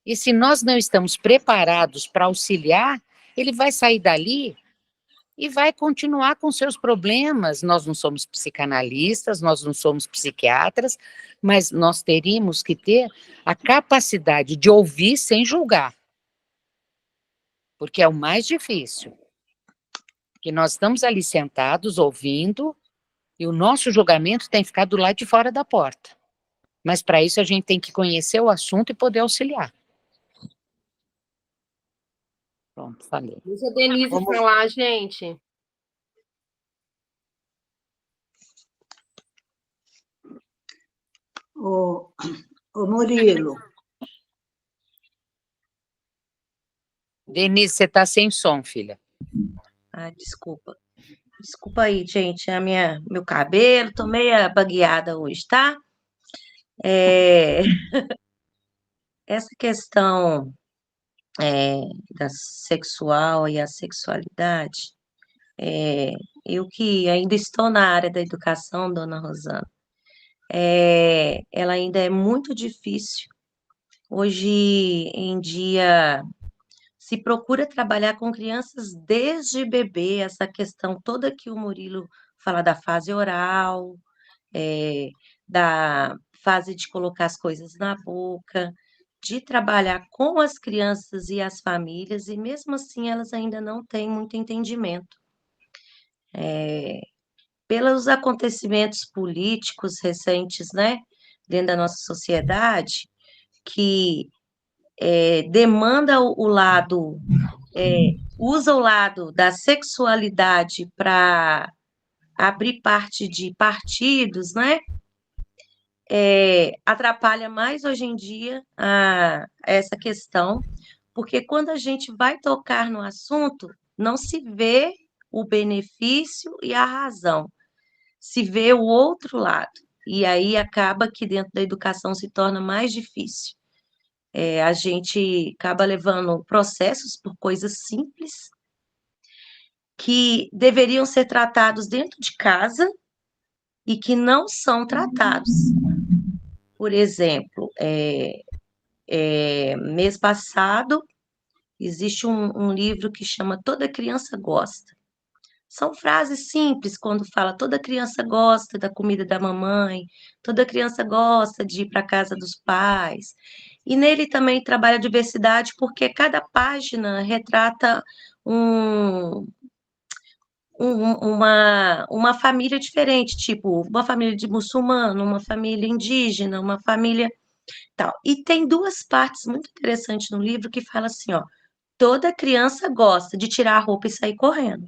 E se nós não estamos preparados para auxiliar, ele vai sair dali e vai continuar com seus problemas. Nós não somos psicanalistas, nós não somos psiquiatras, mas nós teríamos que ter a capacidade de ouvir sem julgar, porque é o mais difícil. Que nós estamos ali sentados, ouvindo, e o nosso julgamento tem que ficar do lado de fora da porta. Mas para isso a gente tem que conhecer o assunto e poder auxiliar. Pronto, falei.
Deixa a Denise falar, gente.
Ô, Murilo.
Denise, você está sem som, filha.
Ah, desculpa. Desculpa aí, gente. Meu cabelo, tô meio bagueada hoje, tá? Essa questão da sexual e a sexualidade, eu que ainda estou na área da educação, dona Rosana, ela ainda é muito difícil. Hoje em dia, se procura trabalhar com crianças desde bebê, essa questão toda que o Murilo fala da fase oral, da fase de colocar as coisas na boca, de trabalhar com as crianças e as famílias, e mesmo assim elas ainda não têm muito entendimento. Pelos acontecimentos políticos recentes, né, dentro da nossa sociedade, que demanda o lado, usa o lado da sexualidade para abrir parte de partidos, né? Atrapalha mais hoje em dia essa questão, porque quando a gente vai tocar no assunto, não se vê o benefício e a razão, se vê o outro lado, e aí acaba que dentro da educação se torna mais difícil. A gente acaba levando processos por coisas simples que deveriam ser tratados dentro de casa e que não são tratados. Por exemplo, mês passado, existe um livro que chama Toda Criança Gosta. São frases simples, quando fala toda criança gosta da comida da mamãe, toda criança gosta de ir para a casa dos pais. E nele também trabalha a diversidade, porque cada página retrata uma família diferente, tipo, uma família de muçulmano, uma família indígena, uma família tal. E tem duas partes muito interessantes no livro que fala assim, ó, toda criança gosta de tirar a roupa e sair correndo.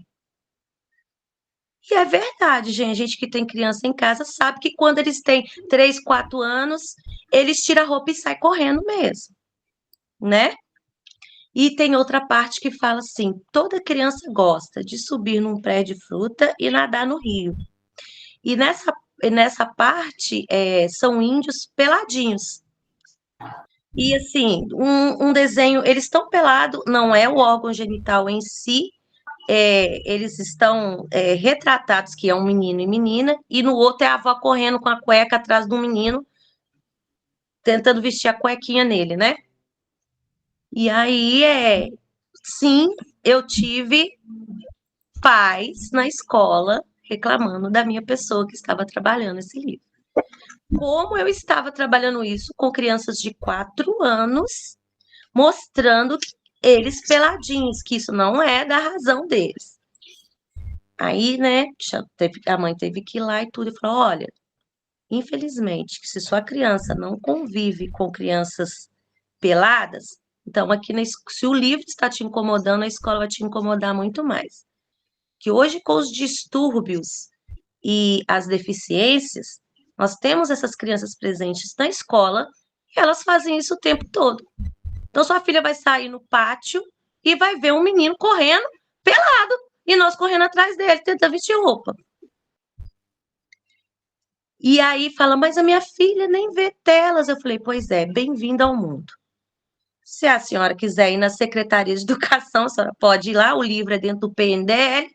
E é verdade, gente. A gente que tem criança em casa sabe que quando eles têm 3, 4 anos, eles tiram a roupa e saem correndo mesmo, né? E tem outra parte que fala assim: toda criança gosta de subir num pé de fruta e nadar no rio. E nessa parte são índios peladinhos. E assim, um desenho, eles estão pelados, não é o órgão genital em si, eles estão retratados que é um menino e menina, e no outro é a avó correndo com a cueca atrás do menino, tentando vestir a cuequinha nele, né? E aí, sim, eu tive pais na escola reclamando da minha pessoa que estava trabalhando esse livro. Como eu estava trabalhando isso com crianças de 4 anos, mostrando eles peladinhos, que isso não é da razão deles. Aí, né, a mãe teve que ir lá e tudo, e falou, olha, infelizmente, se sua criança não convive com crianças peladas, então aqui, se o livro está te incomodando, a escola vai te incomodar muito mais. Que hoje, com os distúrbios e as deficiências, Nós temos essas crianças presentes na escola e elas fazem isso o tempo todo. Então, sua filha vai sair no pátio e vai ver um menino correndo pelado e nós correndo atrás dele, tentando vestir roupa. E aí fala, mas a minha filha nem vê telas. Eu falei, pois é, bem-vinda ao mundo. Se a senhora quiser ir na Secretaria de Educação, a senhora pode ir lá, o livro é dentro do PNDL,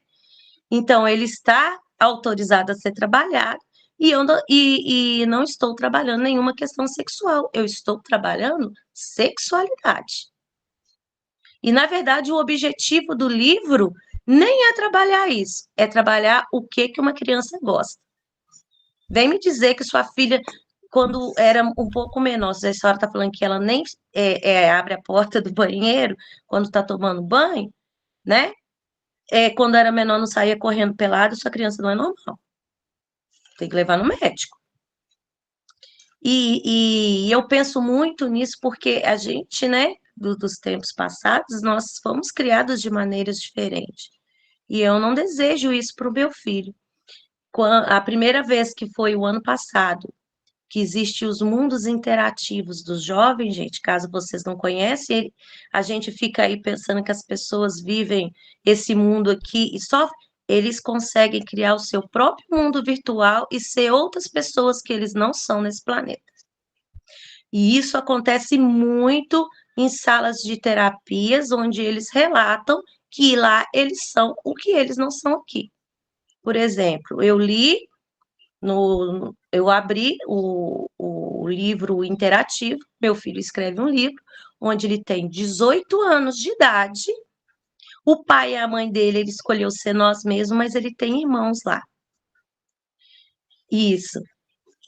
então ele está autorizado a ser trabalhado, e não estou trabalhando nenhuma questão sexual, eu estou trabalhando sexualidade. E, na verdade, o objetivo do livro nem é trabalhar isso, é trabalhar o que uma criança gosta. Vem me dizer que sua filha, quando era um pouco menor, a senhora está falando que ela nem abre a porta do banheiro quando está tomando banho, né? Quando era menor não saía correndo pelado, sua criança não é normal. Tem que levar no médico. E eu penso muito nisso porque a gente, né, dos tempos passados, nós fomos criados de maneiras diferentes. E eu não desejo isso para o meu filho. A primeira vez que foi o ano passado, que existe os mundos interativos dos jovens, gente, caso vocês não conhecem, a gente fica aí pensando que as pessoas vivem esse mundo aqui e só eles conseguem criar o seu próprio mundo virtual e ser outras pessoas que eles não são nesse planeta. E isso acontece muito em salas de terapias, onde eles relatam que lá eles são o que eles não são aqui. Por exemplo, eu abri o livro interativo, meu filho escreve um livro, onde ele tem 18 anos de idade, o pai e a mãe dele, ele escolheu ser nós mesmos, mas ele tem irmãos lá. Isso.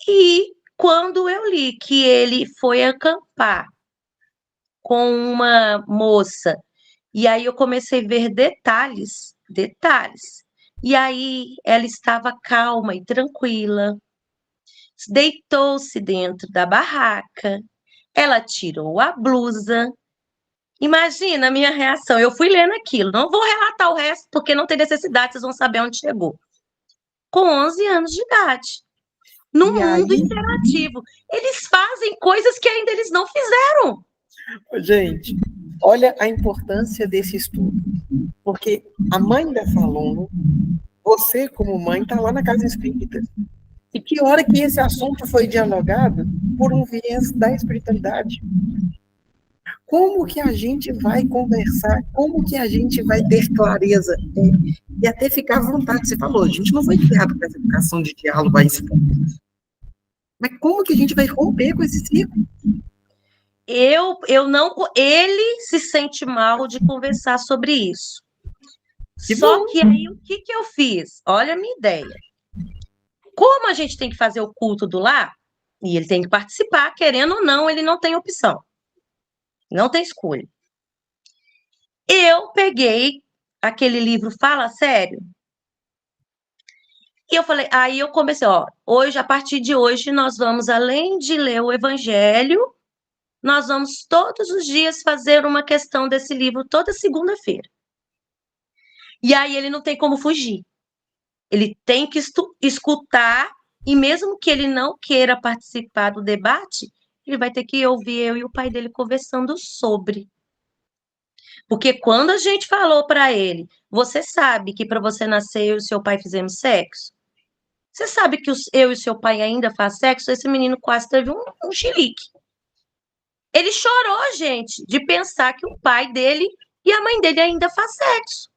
E quando eu li que ele foi acampar com uma moça, e aí eu comecei a ver detalhes, e aí ela estava calma e tranquila, deitou-se dentro da barraca, ela tirou a blusa. Imagina a minha reação, eu fui lendo aquilo, não vou relatar o resto, porque não tem necessidade, vocês vão saber onde chegou. Com 11 anos de idade, no mundo interativo. Eles fazem coisas que ainda eles não fizeram.
Gente, olha a importância desse estudo, porque a mãe dessa aluna, você como mãe, está lá na casa espírita. E que hora que esse assunto foi dialogado por um viés da espiritualidade? Como que a gente vai conversar? Como que a gente vai ter clareza? E até ficar à vontade. Você falou, a gente não foi criado com essa educação de diálogo a esse ponto. Mas como que a gente vai romper com esse ciclo?
Ele se sente mal de conversar sobre isso.
Que
Só
bom.
que aí, o que eu fiz? Olha a minha ideia. Como a gente tem que fazer o culto do lar, e ele tem que participar, querendo ou não, ele não tem opção. Não tem escolha. Eu peguei aquele livro Fala Sério, e eu falei, aí eu comecei, hoje, a partir de hoje, nós vamos, além de ler o Evangelho, nós vamos todos os dias fazer uma questão desse livro, toda segunda-feira. E aí ele não tem como fugir. Ele tem que escutar, e mesmo que ele não queira participar do debate, ele vai ter que ouvir eu e o pai dele conversando sobre. Porque quando a gente falou para ele, você sabe que para você nascer eu e seu pai fizemos sexo? Você sabe que eu e seu pai ainda faz sexo? Esse menino quase teve um chilique. Ele chorou, gente, de pensar que o pai dele e a mãe dele ainda faz sexo.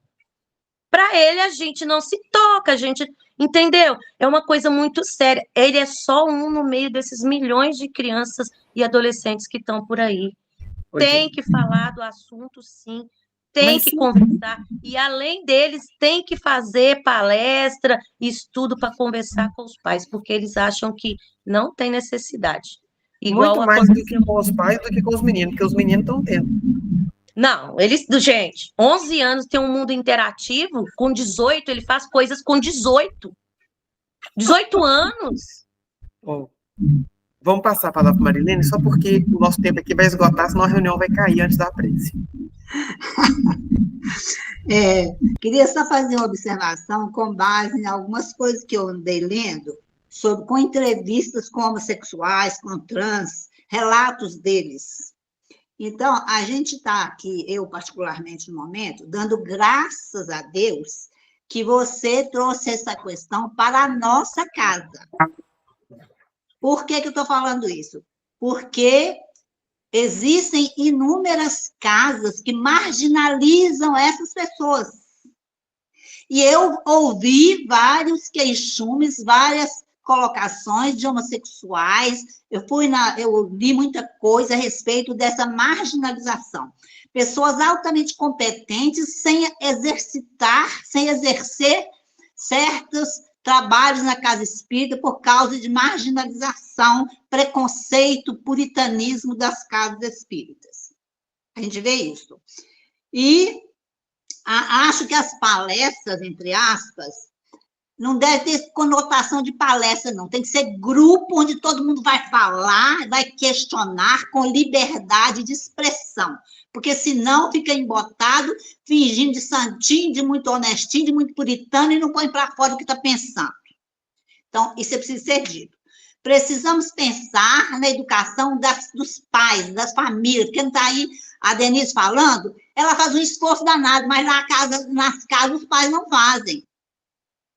Para ele, a gente não se toca, a gente... Entendeu? É uma coisa muito séria. Ele é só um no meio desses milhões de crianças e adolescentes que estão por aí. Tem que falar do assunto, sim. Tem que conversar. E, além deles, tem que fazer palestra, estudo para conversar com os pais, porque eles acham que não tem necessidade. Igual
muito mais do que com os pais do que com os meninos, porque os meninos estão tendo.
Não, gente, 11 anos tem um mundo interativo, com 18, ele faz coisas com 18. 18 anos.
Bom, vamos passar a palavra para a Marilene, só porque o nosso tempo aqui vai esgotar, senão a reunião vai cair antes da prece.
Queria só fazer uma observação com base em algumas coisas que eu andei lendo com entrevistas com homossexuais, com trans, relatos deles. Então, a gente está aqui, eu particularmente no momento, dando graças a Deus que você trouxe essa questão para a nossa casa. Por que eu estou falando isso? Porque existem inúmeras casas que marginalizam essas pessoas. E eu ouvi vários queixumes, várias colocações de homossexuais, eu li muita coisa a respeito dessa marginalização. Pessoas altamente competentes sem exercer certos trabalhos na casa espírita por causa de marginalização, preconceito, puritanismo das casas espíritas. A gente vê isso. E acho que as palestras, entre aspas, não deve ter conotação de palestra, não. Tem que ser grupo onde todo mundo vai falar, vai questionar com liberdade de expressão. Porque senão fica embotado, fingindo de santinho, de muito honestinho, de muito puritano, e não põe para fora o que está pensando. Então, isso é preciso ser dito. Precisamos pensar na educação dos pais, das famílias, porque não está aí a Denise falando, ela faz um esforço danado, mas nas casas os pais não fazem.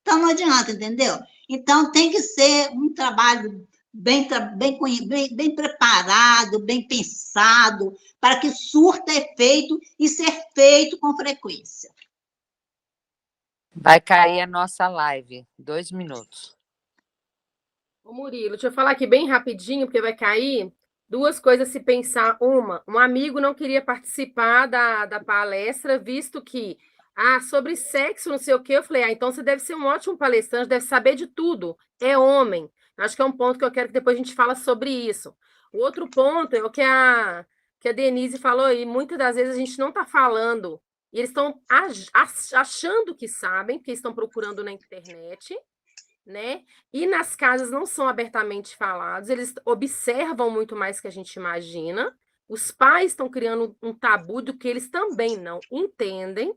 Então, não adianta, entendeu? Então, tem que ser um trabalho bem preparado, bem pensado, para que surta efeito e ser feito com frequência.
Vai cair a nossa live. 2 minutos.
Ô Murilo, deixa eu falar aqui bem rapidinho, porque vai cair. 2 coisas a se pensar. Um amigo não queria participar da palestra, visto que sobre sexo, não sei o quê. Eu falei, então você deve ser um ótimo palestrante, deve saber de tudo. É homem. Acho que é um ponto que eu quero que depois a gente fala sobre isso. O outro ponto é o que a Denise falou, e muitas das vezes a gente não está falando, e eles estão achando que sabem, que estão procurando na internet, né? E nas casas não são abertamente falados, eles observam muito mais que a gente imagina. Os pais estão criando um tabu do que eles também não entendem.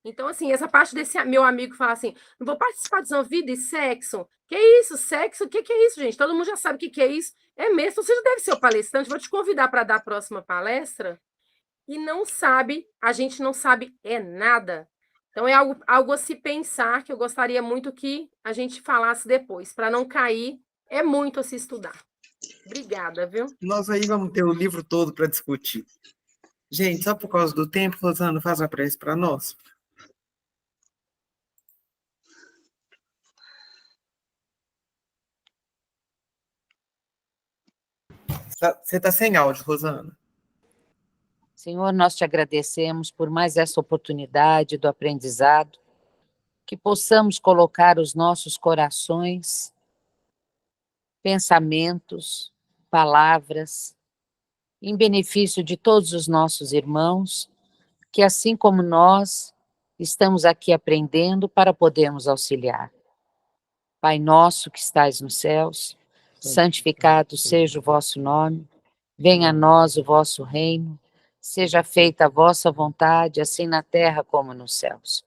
Então, assim, essa parte desse meu amigo fala assim, não vou participar de vida e sexo. Que isso? Sexo? O que é isso, gente? Todo mundo já sabe o que é isso. É mesmo, você já deve ser o palestrante, vou te convidar para dar a próxima palestra. E não sabe, a gente não sabe nada. Então, é algo a se pensar, que eu gostaria muito que a gente falasse depois, para não cair, é muito a se estudar. Obrigada, viu?
Nós aí vamos ter o livro todo para discutir. Gente, só por causa do tempo, Rosana, faz uma prece para nós. Você está sem áudio, Rosana.
Senhor, nós te agradecemos por mais essa oportunidade do aprendizado, que possamos colocar os nossos corações, pensamentos, palavras, em benefício de todos os nossos irmãos, que assim como nós, estamos aqui aprendendo para podermos auxiliar. Pai nosso que estais nos céus, santificado seja o vosso nome, venha a nós o vosso reino, seja feita a vossa vontade, assim na terra como nos céus.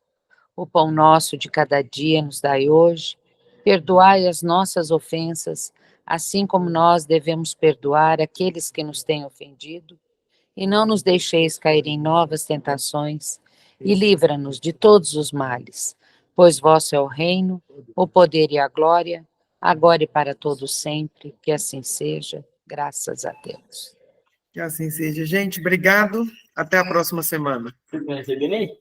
O pão nosso de cada dia nos dai hoje, perdoai as nossas ofensas, assim como nós devemos perdoar aqueles que nos têm ofendido, e não nos deixeis cair em novas tentações, e livra-nos de todos os males, pois vosso é o reino, o poder e a glória, agora e para todos sempre, que assim seja, graças a Deus.
Que assim seja. Gente, obrigado. Até a próxima semana.
Você conhece a Denise?